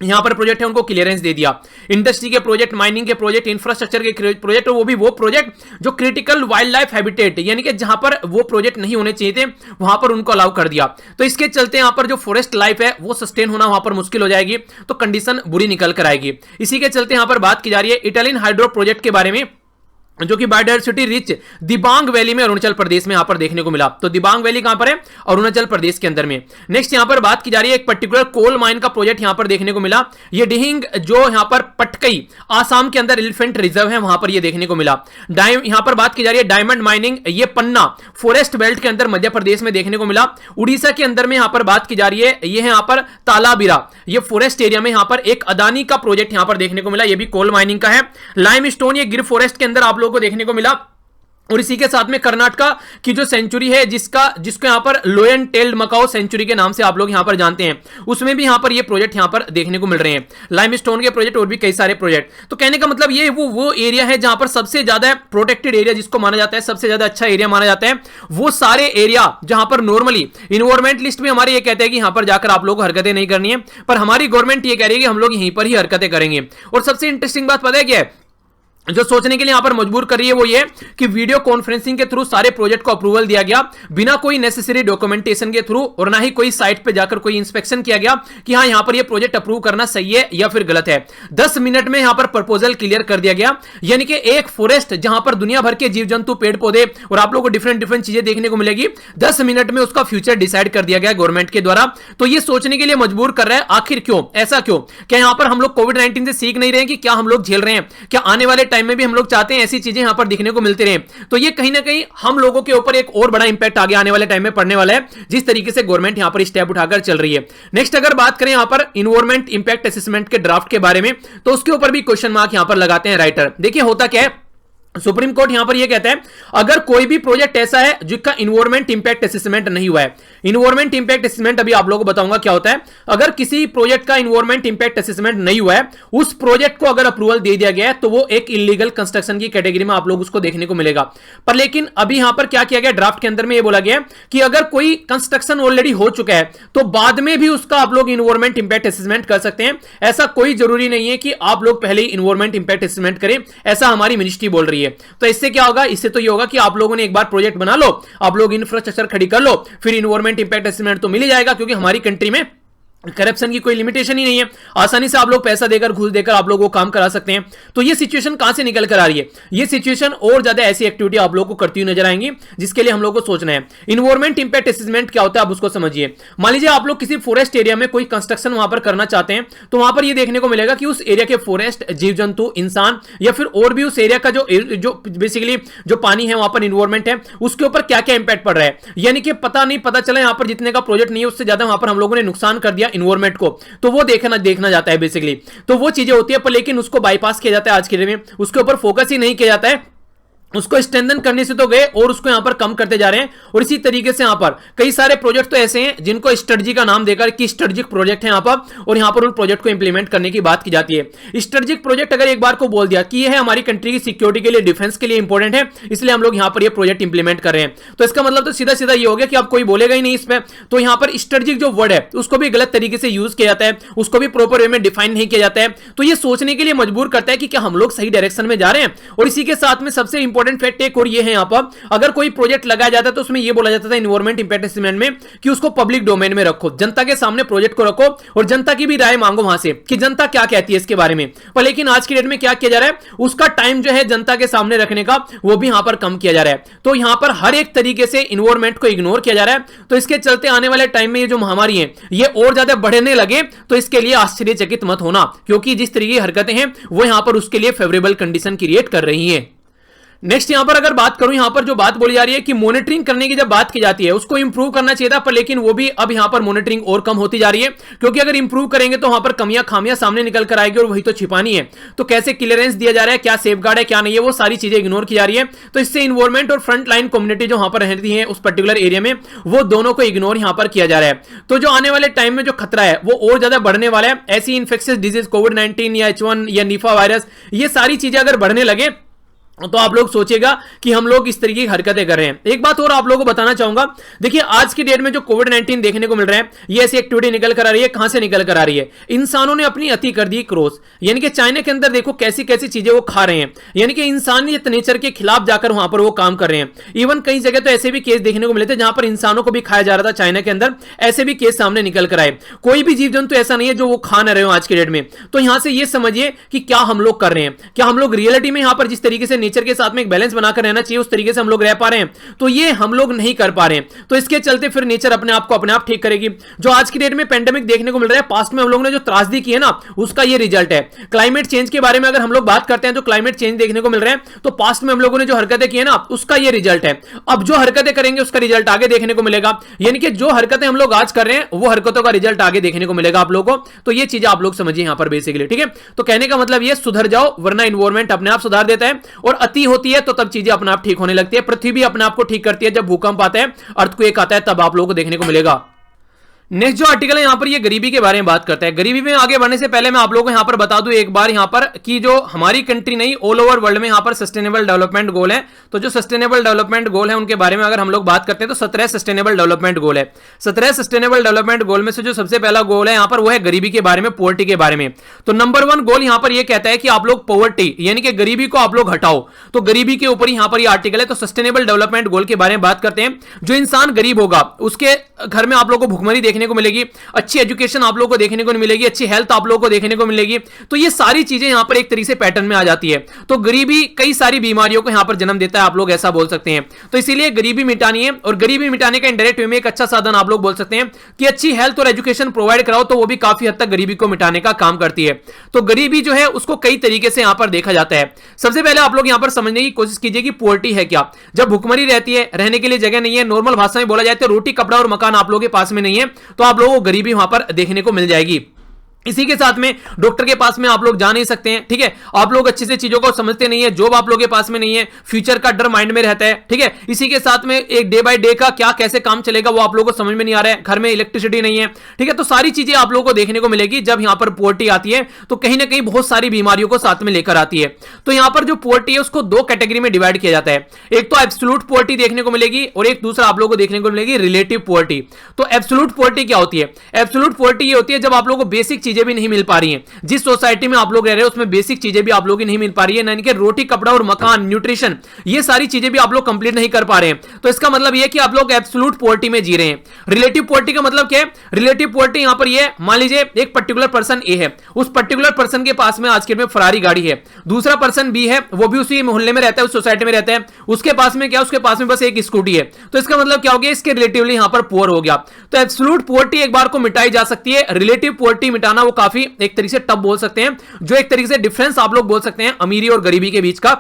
यहां पर प्रोजेक्ट है उनको क्लियरेंस दे दिया। इंडस्ट्री के प्रोजेक्ट, माइनिंग के प्रोजेक्ट, इंफ्रास्ट्रक्चर के प्रोजेक्ट, वो भी वो प्रोजेक्ट जो क्रिटिकल वाइल्ड लाइफ हैबिटेट यानी कि जहां पर वो प्रोजेक्ट नहीं होने चाहिए थे वहां पर उनको अलाउ कर दिया। तो इसके चलते यहां पर जो फॉरेस्ट लाइफ है वो सस्टेन होना वहां पर मुश्किल हो जाएगी, तो कंडीशन बुरी निकल कर आएगी। इसी के चलते यहां पर बात की जा रही है इटालियन हाइड्रो प्रोजेक्ट के बारे में, जो कि बायोडायवर्सिटी रिच दिबांग वैली में अरुणाचल प्रदेश में यहां पर देखने को मिला। तो दिबांग वैली कहां पर है, अरुणाचल प्रदेश के अंदर में। नेक्स्ट यहां पर बात की जा रही है एक पर्टिकुलर कोल माइन का प्रोजेक्ट यहां पर देखने को मिला। ये डिहिंग जो यहां पर पटकई आसाम के अंदर एलिफेंट रिजर्व है वहां पर ये देखने को मिला। यहां पर बात की जा रही है डायमंड माइनिंग, ये पन्ना फॉरेस्ट बेल्ट के अंदर मध्य प्रदेश में देखने को मिला। उड़ीसा के अंदर में यहां पर बात की जा रही है, ये है यहां पर तालाबिरा, ये फॉरेस्ट एरिया में यहां पर एक अदानी का प्रोजेक्ट यहां पर देखने को मिला, ये भी कोल माइनिंग का है। लाइमस्टोन, ये गिर फॉरेस्ट के अंदर आप लोगों को देखने को मिला। और इसी के साथ में कर्नाटका की जो सेंचुरी है जिसको यहां पर लोयन टेल्ड मकाओ सेंचुरी के नाम से आप लोग यहां पर जानते हैं, उसमें भी यहां पर ये प्रोजेक्ट यहां पर देखने को मिल रहे हैं। लाइमस्टोन के प्रोजेक्ट और भी कई सारे प्रोजेक्ट। तो कहने का मतलब ये वो एरिया है जहां पर सबसे ज्यादा प्रोटेक्टेड एरिया जिसको माना जाता है, सबसे ज्यादा अच्छा एरिया माना जाता है, वो सारे एरिया जहां पर नॉर्मली इन्वायरमेंट लिस्ट में हमारे ये कहते हैं कि यहां पर जाकर आप लोगों को हरकतें नहीं करनी है, पर हमारी गवर्नमेंट ये कह रही है कि हम लोग यहीं पर ही हरकतें करेंगे। और सबसे इंटरेस्टिंग बात पता है क्या है, जो सोचने के लिए यहां पर मजबूर कर रही है वो ये कि वीडियो कॉन्फ्रेंसिंग के थ्रू सारे प्रोजेक्ट को अप्रूवल दिया गया, बिना कोई नेसेसरी डॉक्यूमेंटेशन के थ्रू, और ना ही कोई साइट पे जाकर कोई इंस्पेक्शन किया गया कि हां यहां पर ये प्रोजेक्ट अप्रूव करना सही है या फिर गलत है। 10 मिनट में यहां पर प्रपोजल क्लियर कर दिया गया। यानी कि एक फॉरेस्ट जहां पर दुनिया भर के जीव जंतु, पेड़ पौधे और आप लोगों को डिफरेंट चीजें देखने को मिलेगी, 10 मिनट में उसका फ्यूचर डिसाइड कर दिया गया गवर्नमेंट के द्वारा। तो ये सोचने के लिए मजबूर कर रहा है, आखिर क्यों, ऐसा क्यों? क्या यहां पर हम लोग कोविड-19 से सीख नहीं रहे हैं कि क्या हम लोग झेल रहे हैं? क्या आने वाले टाइम में भी हम लोग चाहते हैं ऐसी चीजें यहां पर दिखने को मिलती रहे? तो ये कहीं ना कहीं हम लोगों के ऊपर एक और बड़ा इंपैक्ट आगे आने वाले टाइम में पड़ने वाला है, जिस तरीके से गवर्नमेंट यहां पर स्टेप उठाकर चल रही है। नेक्स्ट अगर बात करें यहां पर इन्वायरमेंट इंपैक्ट असेसमेंट के ड्राफ्ट के बारे में, तो उसके ऊपर भी क्वेश्चन मार्क यहां पर लगाते हैं राइटर। देखिए होता क्या है, सुप्रीम कोर्ट यहां पर यह कहता है अगर कोई भी प्रोजेक्ट ऐसा है जिसका इन्वायरमेंट इंपैक्ट असेसमेंट नहीं हुआ है। इन्वायरमेंट इंपैक्ट असेसमेंट अभी आप लोगों को बताऊंगा क्या होता है। अगर किसी प्रोजेक्ट का इन्वायरमेंट इंपैक्ट असेसमेंट नहीं हुआ है, उस प्रोजेक्ट को अगर अप्रूवल दे दिया गया है, तो वो एक इलीगल कंस्ट्रक्शन की कैटेगरी में आप लोग उसको देखने को मिलेगा। पर लेकिन अभी यहां पर क्या किया गया, ड्राफ्ट के अंदर में यह बोला गया कि अगर कोई कंस्ट्रक्शन ऑलरेडी हो चुका है तो बाद में भी उसका आप लोग इन्वायरमेंट इंपैक्ट असेसमेंट कर सकते हैं। ऐसा कोई जरूरी नहीं है कि आप लोग पहले ही इन्वायरमेंट इंपैक्ट असेसमेंट करें, ऐसा हमारी मिनिस्ट्री बोल रही है। तो इससे क्या होगा, इससे तो ये होगा कि आप लोगों ने एक बार प्रोजेक्ट बना लो, आप लोग इंफ्रास्ट्रक्चर खड़ी कर लो, फिर इन्वायरमेंट इंपैक्ट असेसमेंट तो मिल ही जाएगा, क्योंकि हमारी कंट्री में करप्शन की कोई लिमिटेशन ही नहीं है। आसानी से आप लोग पैसा देकर, घूस देकर आप लोग वो काम करा सकते हैं। तो ये सिचुएशन कहां से निकल कर आ रही है? ये सिचुएशन और ज्यादा ऐसी एक्टिविटी आप लोगों को करती हुई नजर आएंगी, जिसके लिए हम लोग को सोचना है। इन्वायरमेंट इंपैक्ट असेसमेंट क्या होता है, आप उसको समझिए। मान लीजिए आप लोग किसी फॉरेस्ट एरिया में कोई कंस्ट्रक्शन वहां पर करना चाहते हैं, तो वहां पर ये देखने को मिलेगा कि उस एरिया के फॉरेस्ट, जीव जंतु, इंसान या फिर और भी उस एरिया का जो बेसिकली जो पानी है, वहां पर इन्वायरमेंट है, उसके ऊपर क्या क्या इंपैक्ट पड़ रहा है। यानी कि पता चला यहां पर जितने का प्रोजेक्ट नहीं है, उससे ज्यादा वहां पर हम लोगों ने नुकसान कर दिया इन्वायरमेंट को, तो वो देखना जाता है बेसिकली। तो वो चीजें होती है, पर लेकिन उसको बाईपास किया जाता है आज के डेट में, उसके ऊपर फोकस ही नहीं किया जाता है। उसको स्ट्रेंथन करने से तो गए और उसको यहां पर कम करते जा रहे हैं। और इसी तरीके से यहां पर कई सारे प्रोजेक्ट तो ऐसे हैं जिनको स्ट्रेटजी का नाम देकर कि स्ट्रेटजिक प्रोजेक्ट है यहां पर, और यहां पर उन प्रोजेक्ट को इंप्लीमेंट करने की बात की जाती है। स्ट्रेटजिक प्रोजेक्ट अगर एक बार को बोल दिया कि ये है हमारी कंट्री की सिक्योरिटी के लिए, डिफेंस के लिए इंपॉर्टेंट है, इसलिए हम लोग यहां पर ये प्रोजेक्ट इंप्लीमेंट कर रहे हैं, तो इसका मतलब तो सीधा सीधा ये हो गया कि आप कोई बोलेगा ही नहीं इसमें। तो यहां पर स्ट्रेटजिक जो वर्ड है उसको भी गलत तरीके से यूज किया जाता है, उसको भी प्रॉपर वे में डिफाइन नहीं किया जाता है। तो ये सोचने के लिए मजबूर करता है कि क्या हम लोग सही डायरेक्शन में जा रहे हैं। और इसी के साथ में सबसे इंपॉर्टेंट फैक्ट एक और है, यहां पर अगर कोई प्रोजेक्ट लगाया जाता है तो उसमें यह बोला जाता था इन्वायरमेंट इंपैक्ट असेसमेंट में कि उसको पब्लिक डोमेन में रखो, जनता के सामने प्रोजेक्ट को रखो और जनता की भी राय मांगो वहां से कि जनता क्या कहती है इसके बारे में। पर लेकिन आज की डेट में क्या किया जा रहा है, उसका टाइम जो है जनता के सामने रखने का वो भी यहां पर कम किया जा रहा है। तो यहां पर हर एक तरीके से इन्वायरमेंट को इग्नोर किया जा रहा है। तो इसके चलते आने वाले टाइम में ये जो महामारी है ये और ज्यादा बढ़ने लगे, तो इसके लिए आश्चर्यचकित मत होना, क्योंकि जिस तरीके की हरकतें हैं वो यहां पर उसके लिए फेवरेबल कंडीशन क्रिएट कर रही है। नेक्स्ट यहां पर अगर बात करूं, यहां पर जो बात बोली जा रही है कि मॉनिटरिंग करने की जब बात की जाती है उसको इंप्रूव करना चाहिए था, पर लेकिन वो भी अब यहां पर मॉनिटरिंग और कम होती जा रही है, क्योंकि अगर इंप्रूव करेंगे तो वहां पर कमियां खामियां सामने निकल कर आएगी और वही तो छिपानी है। तो कैसे क्लियरेंस दिया जा रहा है, क्या सेफगार्ड है क्या नहीं है, वो सारी चीजें इग्नोर की जा रही है। तो इससे इन्वायरमेंट और फ्रंट लाइन कम्युनिटी जो वहां पर रहती है उस पर्टिकुलर एरिया में, वो दोनों को इग्नोर यहां पर किया जा रहा है। तो जो आने वाले टाइम में जो खतरा है वो और ज्यादा बढ़ने वाला है। ऐसी इन्फेक्शियस डिजीज कोविड-19 या H1 या निफा वायरस, ये सारी चीजें अगर बढ़ने लगे तो आप लोग सोचेगा कि हम लोग इस तरीके की हरकतें कर रहे हैं। एक बात और आप लोगों को बताना चाहूंगा, देखिए आज की डेट में जो कोविड-19 देखने को मिल रहा है, ये ऐसी एक्टिविटी निकल कर आ रही है, कहां से निकल कर आ रही है, इंसानों ने अपनी अति कर दी क्रॉस। यानी कि चाइना के अंदर देखो कैसी कैसी चीजें वो खा रहे हैं, यानी कि इंसानियत नेचर के खिलाफ जाकर वहां पर वो काम कर रहे हैं। इवन कई जगह तो ऐसे भी केस देखने को मिले थे जहां पर इंसानों को भी खाया जा रहा था चाइना के अंदर, ऐसे भी केस सामने निकल कर आए। कोई भी जीव जंतु ऐसा नहीं है जो वो खा न रहे हो आज की डेट में। तो यहां से ये समझिए कि क्या हम लोग कर रहे हैं, क्या हम लोग रियलिटी में यहां पर जिस तरीके से नेचर के साथ में एक बैलेंस बनाकर रहना चाहिए उस तरीके से हम लोग रह पा रहे हैं, तो ये हम लोग नहीं कर पा रहे हैं। तो इसके चलते फिर नेचर अपने आप को अपने आप ठीक करेगी। जो आज की डेट में पेंडेमिक देखने को मिल रहा है, पास्ट में हम लोगों ने जो त्रासदी की है ना, उसका ये रिजल्ट है। क्लाइमेट चेंज के बारे में अगर हम लोग बात करते हैं तो क्लाइमेट चेंज देखने को मिल रहा है, तो पास्ट में हम लोगों ने जो हरकतें की है ना, उसका ये रिजल्ट है। अब जो हरकतें करेंगे उसका रिजल्ट आगे देखने को मिलेगा। यानी कि जो हरकतें हम लोग आज कर रहे हैं वो हरकतों का रिजल्ट आगे देखने को मिलेगा आप लोगों को। तो ये चीजें आप लोग समझिए यहां पर बेसिकली, ठीक है। तो कहने का मतलब ये, सुधर जाओ वरना इन्वायरमेंट अपने आप सुधार देता है, और अति होती है तो तब चीजें अपने आप ठीक होने लगती है। पृथ्वी भी अपने आप को ठीक करती है, जब भूकंप आता है, अर्थक्वेक आता है, तब आप लोगों को देखने को मिलेगा। नेक्स्ट जो आर्टिकल है यहां पर ये गरीबी के बारे में बात करता है। गरीबी में आगे बढ़ने से पहले मैं आप लोगों को यहां पर बता दूं एक बार यहां पर कि जो हमारी कंट्री नहीं, ऑल ओवर वर्ल्ड में यहां पर सस्टेनेबल डेवलपमेंट गोल है। तो जो सस्टेनेबल डेवलपमेंट गोल है उनके बारे में अगर हम लोग बात करते हैं तो 17 सस्टेनेबल डेवलपमेंट गोल है। 17 सस्टेनेबल डेवलपमेंट गोल में से जो सबसे पहला गोल है यहां पर वो है गरीबी के बारे में, पॉवर्टी के बारे में। तो नंबर 1 गोल यहां पर यह कहता है कि आप लोग पॉवर्टी यानी कि गरीबी को आप लोग हटाओ। तो गरीबी के ऊपर यहां पर यह आर्टिकल है। तो सस्टेनेबल डेवलपमेंट गोल के बारे में बात करते हैं। जो इंसान गरीब होगा उसके घर में आप लोगों को भुखमरी देखने को मिलेगी, अच्छी एजुकेशन आप लोगों को देखने को नहीं मिलेगी, अच्छी हेल्थ आप लोगों को देखने को मिलेगी। तो ये सारी चीजें यहां पर एक तरीके से पैटर्न में आ जाती है। तो गरीबी कई सारी बीमारियों को यहां पर जन्म देता है, आप लोग ऐसा बोल सकते हैं। तो इसीलिए गरीबी मिटानी है, और गरीबी मिटाने का इंडायरेक्ट वे में एक अच्छा साधन आप लोग बोल सकते हैं कि अच्छी हेल्थ और एजुकेशन प्रोवाइड कराओ, तो वो भी काफी हद तक गरीबी को मिटाने का काम करती है। तो गरीबी जो है उसको कई तरीके से यहां पर देखा जाता है। सबसे पहले आप लोग यहां पर समझने की कोशिश कीजिए कि पॉवर्टी है क्या। जब भुखमरी रहती है, रहने के लिए जगह नहीं है, नॉर्मल भाषा में बोला जाए तो रोटी कपड़ा और मकान आप लोगों के पास में नहीं है, तो आप लोगों को गरीबी वहां पर देखने को मिल जाएगी। इसी के साथ में डॉक्टर के पास में आप लोग जा नहीं सकते हैं, ठीक है। आप लोग अच्छे से चीजों को समझते नहीं है, जॉब आप लोगों के पास में नहीं है, फ्यूचर का डर माइंड में रहता है, ठीक है। इसी के साथ में एक डे बाय डे का क्या कैसे काम चलेगा वो आप लोगों को समझ में नहीं आ रहा है, घर में इलेक्ट्रिसिटी नहीं है, ठीक है। तो सारी चीजें आप लोगों को देखने को मिलेगी। जब यहां पर पॉवर्टी आती है तो कहीं ना कहीं बहुत सारी बीमारियों को साथ में लेकर आती है। तो यहां पर जो पॉवर्टी है उसको 2 कैटेगरी में डिवाइड किया जाता है। एक तो एब्सोल्यूट पॉवर्टी देखने को मिलेगी, और एक दूसरा आप लोगों को देखने को मिलेगी रिलेटिव पॉवर्टी। तो एब्सोल्यूट पॉवर्टी क्या होती है? एब्सोल्यूट पॉवर्टी ये होती है जब आप लोगों को बेसिक चीजें भी नहीं मिल पा रही हैं। जिस सोसाइटी में आप लोग रह रहे हो उसमें बेसिक चीजें भी आप लोगों की नहीं मिल पा रही है, यानी कि रोटी कपड़ा और मकान, न्यूट्रिशन, ये सारी चीजें भी आप लोग कंप्लीट नहीं कर पा रहे हैं। तो इसका मतलब यह है कि आप लोग एब्सोल्यूट पॉवर्टी में जी रहे हैं। रिलेटिव पॉवर्टी का मतलब क्या है? रिलेटिव पॉवर्टी यहां पर यह, मान लीजिए एक पर्टिकुलर पर्सन ए है, उस पर्टिकुलर पर्सन के पास में आज के में फरारी गाड़ी है। दूसरा पर्सन बी है, वो भी उसी मोहल्ले में रहता है, उस सोसाइटी में रहता है, उसके पास में क्या, उसके पास में बस एक स्कूटी है। तो इसका मतलब क्या हो गया? इसके रिलेटिवली यहां पर पुअर हो गया। तो एब्सोल्यूट पॉवर्टी एक बार को मिटाई जा सकती है, रिलेटिव पॉवर्टी मिटाना वो काफी एक तरीके से टफ बोल सकते हैं, जो एक तरीके से डिफरेंस आप लोग बोल सकते हैं अमीरी और गरीबी के बीच का।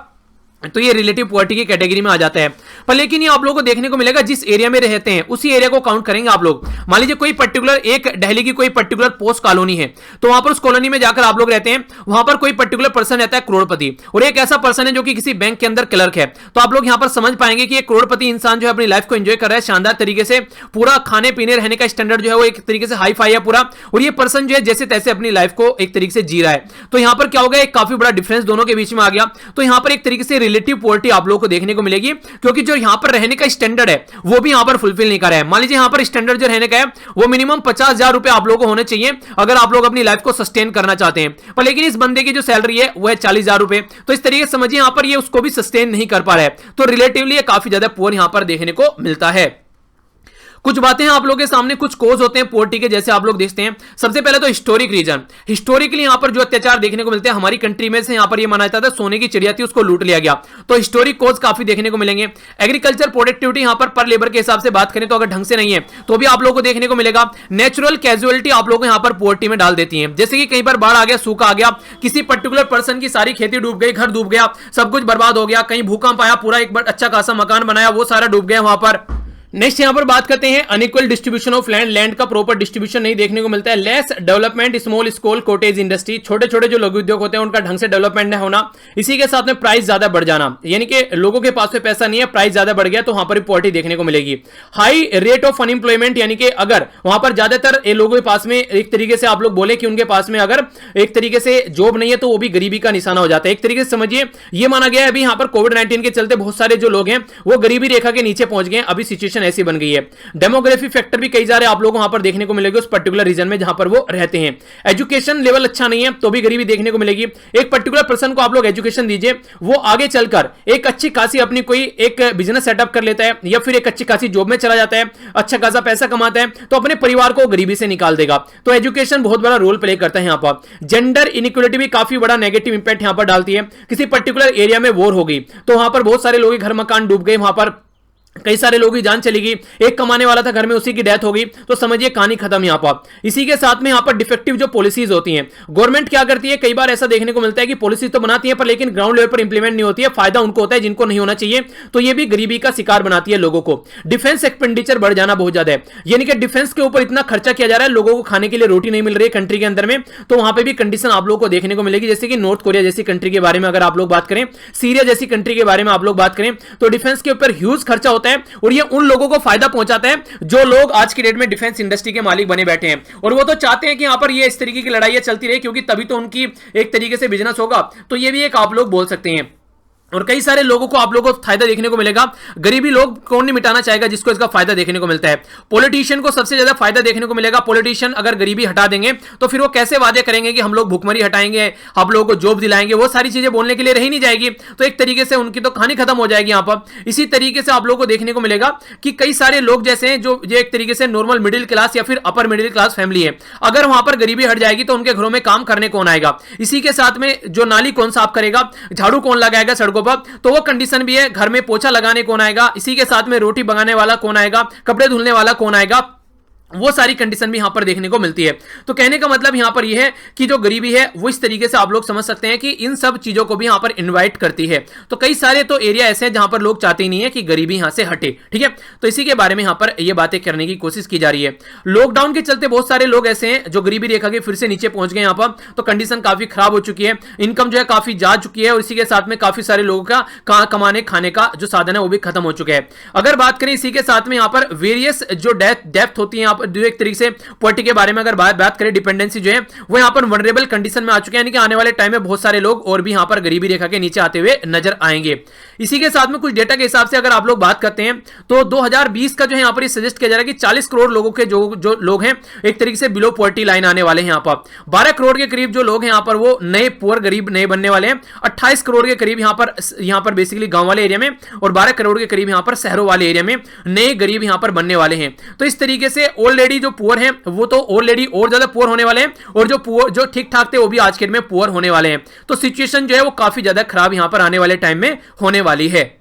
तो ये रिलेटिव पॉवर्टी की कैटेगरी में आ जाता है। पर लेकिन ये आप लोगों को देखने को मिलेगा जिस एरिया में रहते हैं उसी एरिया को काउंट करेंगे आप लोग। मान लीजिए कोई पर्टिकुलर एक दिल्ली की कोई पर्टिकुलर पोस्ट कॉलोनी है, तो वहां पर उस कॉलोनी में जाकर आप लोग रहते हैं, वहां पर कोई पर्टिकुलर पर्सन रहता है करोड़पति, और एक ऐसा पर्सन है जो कि किसी बैंक के अंदर क्लर्क है। तो आप लोग यहां पर समझ पाएंगे कि एक करोड़पति इंसान जो है अपनी लाइफ को एंजॉय कर रहा है शानदार तरीके से, पूरा खाने पीने रहने का स्टैंडर्ड जो है वो एक तरीके से हाई फाई है पूरा, और ये पर्सन जो है जैसे तैसे अपनी लाइफ को एक तरीके से जी रहा है। तो यहां पर क्या होगा? एक काफी बड़ा डिफरेंस दोनों के बीच में आ गया। तो यहां पर एक तरीके से रिलेटिव पॉवर्टी आप लोगों को देखने को मिलेगी, क्योंकि जो यहां पर रहने का स्टैंडर्ड है वो भी यहां पर फुलफिल नहीं कर रहा है। मान लीजिए यहां पर स्टैंडर्ड जो रहने का है वो मिनिमम 50,000 रुपए आप लोगों को होने चाहिए अगर आप लोग अपनी लाइफ को सस्टेन करना चाहते हैं, पर लेकिन इस बंदे की जो सैलरी है वो है 40,000 रुपए। तो इस तरीके से समझिए यहां पर ये उसको भी सस्टेन नहीं कर पा रहा है। तो रिलेटिवली काफी ज्यादा पुअर यहां पर देखने को मिलता है। कुछ बातें हैं आप लोगों के सामने, कुछ कोज होते हैं पोवर्टी के, जैसे आप लोग देखते हैं। सबसे पहले तो हिस्टोरिक रीजन, हिस्टोरिकली यहां पर जो अत्याचार देखने को मिलते हैं हमारी कंट्री में से, यहां पर ये माना जाता था सोने की चिड़िया थी, उसको लूट लिया गया, तो हिस्टोरिक कोज काफी देखने को मिलेंगे। एग्रीकल्चर प्रोडक्टिविटी यहां पर लेबर के हिसाब से बात करें तो अगर ढंग से नहीं है तो भी आप लोगों को देखने को मिलेगा। नेचुरल कैजुअलिटी आप लोगों को यहां पर पोवर्टी में डाल देती है, जैसे कि कई बार बाढ़ आ गया, सूखा आ गया, किसी पर्टिकुलर पर्सन की सारी खेती डूब गई, घर डूब गया, सब कुछ बर्बाद हो गया, कहीं भूकंप आया, पूरा एक अच्छा खासा मकान बनाया वो सारा डूब गया वहां पर। नेक्स्ट यहां पर बात करते हैं unequal distribution of land, land का प्रॉपर डिस्ट्रीब्यूशन नहीं देखने को मिलता है। Less development, small scale cottage industry, छोटे छोटे जो लघु उद्योग होते हैं उनका ढंग से डेवलपमेंट नहीं होना, इसी के साथ में प्राइस ज्यादा बढ़ जाना, यानी कि लोगों के पास में पैसा नहीं है, प्राइस ज्यादा बढ़ गया तो वहां पर पॉवर्टी देखने को मिलेगी। हाई रेट ऑफ अनएम्प्लॉयमेंट, यानी कि अगर वहां पर ज्यादातर लोगों के पास में एक तरीके से आप लोग बोले कि उनके पास में अगर एक तरीके से जॉब नहीं है तो वो भी गरीबी का निशाना हो जाता है। एक तरीके से समझिए ये माना गया है अभी यहां पर कोविड-19 के चलते बहुत सारे जो लोग हैं वो गरीबी रेखा के नीचे पहुंच गए, अभी सिचुएशन ऐसी बन गई है। डेमोग्राफी फैक्टर भी कई सारे आप लोगों को वहां पर देखने को मिलेगा उस पर्टिकुलर रीजन में जहां पर वो रहते हैं। एजुकेशन लेवल अच्छा नहीं है तो भी गरीबी देखने को मिलेगी। एक पर्टिकुलर पर्सन को आप लोग एजुकेशन दीजिए, वो आगे चलकर एक अच्छी खासी अपनी कोई एक बिजनेस सेटअप कर लेता है या फिर एक अच्छी खासी जॉब में चला जाता है, अच्छा खासा पैसा कमाता है तो अपने परिवार को गरीबी से निकाल देगा। तो एजुकेशन बहुत बड़ा रोल प्ले करता है यहां पर। जेंडर इनइक्वालिटी भी काफी बड़ा नेगेटिव इंपैक्ट यहां पर डालती है। किसी पर्टिकुलर एरिया में वॉर हो गई तो वहां पर बहुत सारे लोग घर मकान डूब गए, वहां पर कई सारे लोगों की जान चली गई, एक कमाने वाला था घर में उसी की डेथ हो गई, तो समझिए कहानी खत्म यहां पर। इसी के साथ में यहां पर डिफेक्टिव जो पॉलिसीज होती हैं, गवर्नमेंट क्या करती है, कई बार ऐसा देखने को मिलता है कि पॉलिसी तो बनाती है पर लेकिन ग्राउंड लेवल पर इंप्लीमेंट नहीं होती है, फायदा उनको होता है जिनको नहीं होना चाहिए, तो ये भी गरीबी का शिकार बनाती है लोगों को। डिफेंस एक्सपेंडिचर बढ़ जाना बहुत ज्यादा है, यानी कि डिफेंस के ऊपर इतना खर्चा किया जा रहा है, लोगों को खाने के लिए रोटी नहीं मिल रही है कंट्री के अंदर में, तो वहां पर भी कंडीशन आप लोगों को देखने को मिलेगी। जैसे कि नॉर्थ कोरिया जैसी कंट्री के बारे में अगर आप लोग बात करें, सीरिया जैसी कंट्री के बारे में आप लोग बात करें, तो डिफेंस के ऊपर ह्यूज खर्चा होता है और ये उन लोगों को फायदा पहुंचाता है जो लोग आज की डेट में डिफेंस इंडस्ट्री के मालिक बने बैठे हैं, और वो तो चाहते हैं कि यहां पर ये इस तरीके की लड़ाइयां चलती रहे क्योंकि तभी तो उनकी एक तरीके से बिजनेस होगा। तो ये भी एक आप लोग बोल सकते हैं। और कई सारे लोगों को आप लोगों को फायदा देखने को मिलेगा। गरीबी लोग कौन नहीं मिटाना चाहेगा जिसको इसका फायदा देखने को मिलता है। पॉलिटिशियन को सबसे ज्यादा फायदा देखने को मिलेगा। पॉलिटिशियन अगर गरीबी हटा देंगे तो फिर वो कैसे वादे करेंगे कि हम लोग भुखमरी हटाएंगे, आप लोगों को जॉब दिलाएंगे, वो सारी चीजें बोलने के लिए रही नहीं जाएगी, तो एक तरीके से उनकी तो कहानी खत्म हो जाएगी यहां पर। इसी तरीके से आप लोगों को देखने को मिलेगा कि कई सारे लोग जैसे हैं जो एक तरीके से नॉर्मल मिडिल क्लास या फिर अपर मिडिल क्लास फैमिली है, अगर वहां पर गरीबी हट जाएगी तो उनके घरों में काम करने कौन आएगा, इसी के साथ में जो नाली कौन साफ करेगा, झाड़ू कौन लगाएगा सड़कों पर, तो वो कंडीशन भी है। घर में पोछा लगाने कौन आएगा, इसी के साथ में रोटी बनाने वाला कौन आएगा, कपड़े धुलने वाला कौन आएगा, वो सारी कंडीशन भी यहां पर देखने को मिलती है। तो कहने का मतलब यहां पर यह है कि जो गरीबी है वो इस तरीके से आप लोग समझ सकते हैं कि इन सब चीजों को भी यहां पर इनवाइट करती है। तो कई सारे तो एरिया ऐसे हैं जहां पर लोग चाहते ही नहीं है कि गरीबी यहां से हटे, ठीक है। तो इसी के बारे में यहां पर ये बातें करने की कोशिश की जा रही है। लॉकडाउन के चलते बहुत सारे लोग ऐसे हैं जो गरीबी रेखा के फिर से नीचे पहुंच गए यहां पर, तो कंडीशन काफी खराब हो चुकी है, इनकम जो है काफी जा चुकी है और इसी के साथ में काफी सारे लोगों का कमाने खाने का जो साधन है वो भी खत्म हो चुका है। अगर बात करें इसी के साथ में यहां पर वेरियस जो डेप्थ होती है यहां पर, एक तरीके से पॉवर्टी के बारे में अगर बात करें, डिपेंडेंसी जो है वो यहां पर वनरेबल कंडीशन में आ चुके हैं, यानी कि आने वाले टाइम में बहुत सारे लोग और भी यहां पर गरीबी रेखा के नीचे आते हुए नजर आएंगे। इसी के साथ में कुछ डेटा के हिसाब से अगर आप लोग बात करते हैं तो 2020 का जो है यहां पर सजेस्ट किया जा रहा है कि 40 करोड़ लोगों के जो लोग हैं एक तरीके से बिलो पॉवर्टी लाइन आने वाले हैं। यहां पर 12 करोड़ के करीब जो लोग हैं यहां पर वो नए पुअर गरीब नए बनने वाले हैं। 28 करोड़ के करीब यहां पर बेसिकली गांव वाले एरिया में और 12 करोड़ के करीब यहां पर शहरों वाले एरिया में नए गरीब यहां पर बनने वाले हैं। तो इस तरीके से ऑलरेडी जो पुअर हैं वो तो ऑलरेडी और ज्यादा पुअर होने वाले हैं और जो ठीक ठाक थे वो भी आज के दिन में पुअर होने वाले हैं। तो सिचुएशन जो है वो काफी ज्यादा खराब यहां पर आने वाले टाइम में होने वाली है।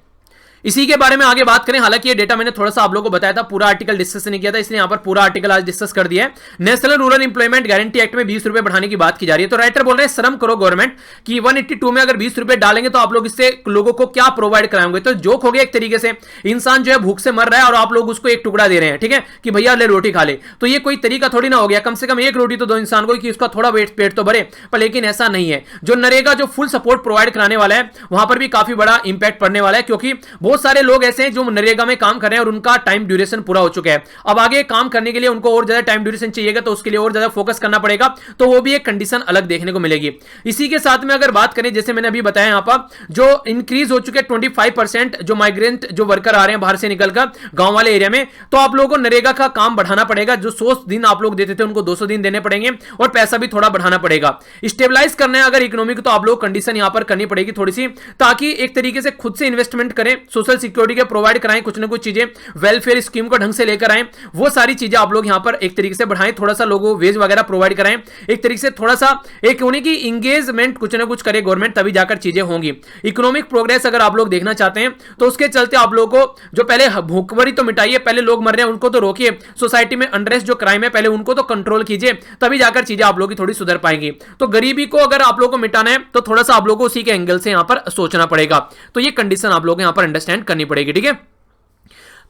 इसी के बारे में आगे बात करें, हालांकि ये डेटा मैंने थोड़ा सा आप लोगों को बताया था, पूरा आर्टिकल डिस्कस नहीं किया था, इसलिए यहां पर पूरा आर्टिकल आज डिस्कस कर दिया है। National rural employment guarantee act में 20 रुपए बढ़ाने की बात की जा रही है। तो राइटर बोल रहे हैं शर्म करो गवर्नमेंट कि 182 में अगर 20 रुपए डालेंगे तो आप लोग इससे लोगों को क्या प्रोवाइड कराएंगे। तो जोक हो गया एक तरीके से, इंसान जो है भूख से मर रहा है और आप लोग उसको एक टुकड़ा दे रहे हैं, ठीक है, कि भैया ले रोटी खा ले। तो ये कोई तरीका थोड़ी ना हो गया, कम से कम एक रोटी तो दो इंसान को कि उसका थोड़ा पेट तो भरे। पर लेकिन ऐसा नहीं है। जो नरेगा जो फुल सपोर्ट प्रोवाइड कराने वाला है वहां पर भी काफी बड़ा इंपैक्ट पड़ने वाला है, क्योंकि बहुत सारे लोग ऐसे जो नरेगा में काम कर रहे हैं और उनका टाइम ड्यूरेशन पूरा हो चुका है। अब आगे काम करने के लिए उनको और ज्यादा टाइम ड्यूरेशन चाहिएगा, तो उसके लिए और ज्यादा फोकस करना पड़ेगा, तो वो भी एक कंडीशन अलग देखने को मिलेगी। इसी के साथ में अगर बात करें, जैसे मैंने अभी बताया यहां पर जो इंक्रीज हो चुके 25% जो माइग्रेंट जो वर्कर आ रहे हैं बाहर से निकलकर गांव वाले एरिया में, तो आप लोगों को नरेगा का काम बढ़ाना पड़ेगा। जो 100 दिन आप लोग देते थे उनको 200 दिन देने पड़ेंगे और पैसा भी थोड़ा बढ़ाना पड़ेगा। स्टेबलाइज करना है अगर इकोनॉमी को, तो आप लोग कंडीशन यहां पर करनी पड़ेगी थोड़ी सी, ताकि एक तरीके से खुद से इन्वेस्टमेंट करें, सोशल सिक्योरिटी के प्रोवाइड कराएं, कुछ ना कुछ चीजें वेलफेयर स्कीम को ढंग से लेकर आए, वो सारी चीजें आप लोग यहां पर एक तरीके से बढ़ाएं, थोड़ा सा लोगों वेज वगैरह प्रोवाइड कराएं, एक तरीके से थोड़ा सा एक होने की इंगेजमेंट कुछ ना कुछ करे गवर्नमेंट, तभी जाकर चीजें होंगी। इकोनॉमिक प्रोग्रेस अगर आप लोग देखना चाहते हैं तो उसके चलते आप लोगों को जो पहले भूखमरी तो मिटाइए, पहले लोग मर रहे हैं उनको तो रोकिए, सोसाइटी में अनरेस्ट जो क्राइम है पहले उनको तो कंट्रोल कीजिए, तभी जाकर चीजें आप लोगों की थोड़ी सुधर पाएंगी। तो गरीबी को अगर आप लोगों को मिटाना है तो थोड़ा सा आप लोगों को उसी के एंगल से यहां पर सोचना पड़ेगा। तो ये कंडीशन आप लोगों को यहां पर अंडरस्टैंड करनी पड़ेगी, ठीक है।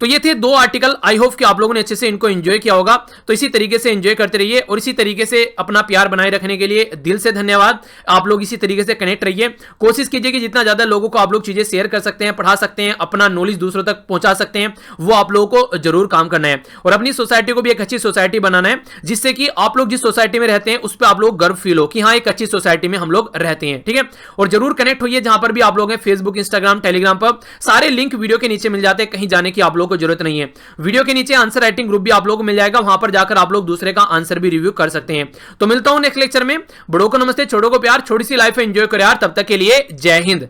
तो ये थे 2 आर्टिकल, आई होप कि आप लोगों ने अच्छे से इनको एंजॉय किया होगा। तो इसी तरीके से एंजॉय करते रहिए और इसी तरीके से अपना प्यार बनाए रखने के लिए दिल से धन्यवाद। आप लोग इसी तरीके से कनेक्ट रहिए, कोशिश कीजिए कि जितना ज्यादा लोगों को आप लोग चीजें शेयर कर सकते हैं, पढ़ा सकते हैं, अपना नॉलेज दूसरों तक पहुंचा सकते हैं, वो आप लोगों को जरूर काम करना है और अपनी सोसाइटी को भी एक अच्छी सोसाइटी बनाना है, जिससे कि आप लोग जिस सोसाइटी में रहते हैं उस पर आप लोग गर्व फील हो कि हाँ एक अच्छी सोसाइटी में हम लोग रहते हैं, ठीक है। और जरूर कनेक्ट होइए जहां पर भी आप लोग हैं, फेसबुक, इंस्टाग्राम, टेलीग्राम पर सारे लिंक वीडियो के नीचे मिल जाते हैं, कहीं जाने की आप लोगों को जरूरत नहीं है। वीडियो के नीचे आंसर राइटिंग ग्रुप भी आप लोगों को मिल जाएगा, वहां पर जाकर आप लोग दूसरे का आंसर भी रिव्यू कर सकते हैं। तो मिलता हूं नेक्स्ट लेक्चर में। बड़ों को नमस्ते, छोटों को प्यार, छोटी सी लाइफ एंजॉय करो यार। तब तक के लिए जय हिंद।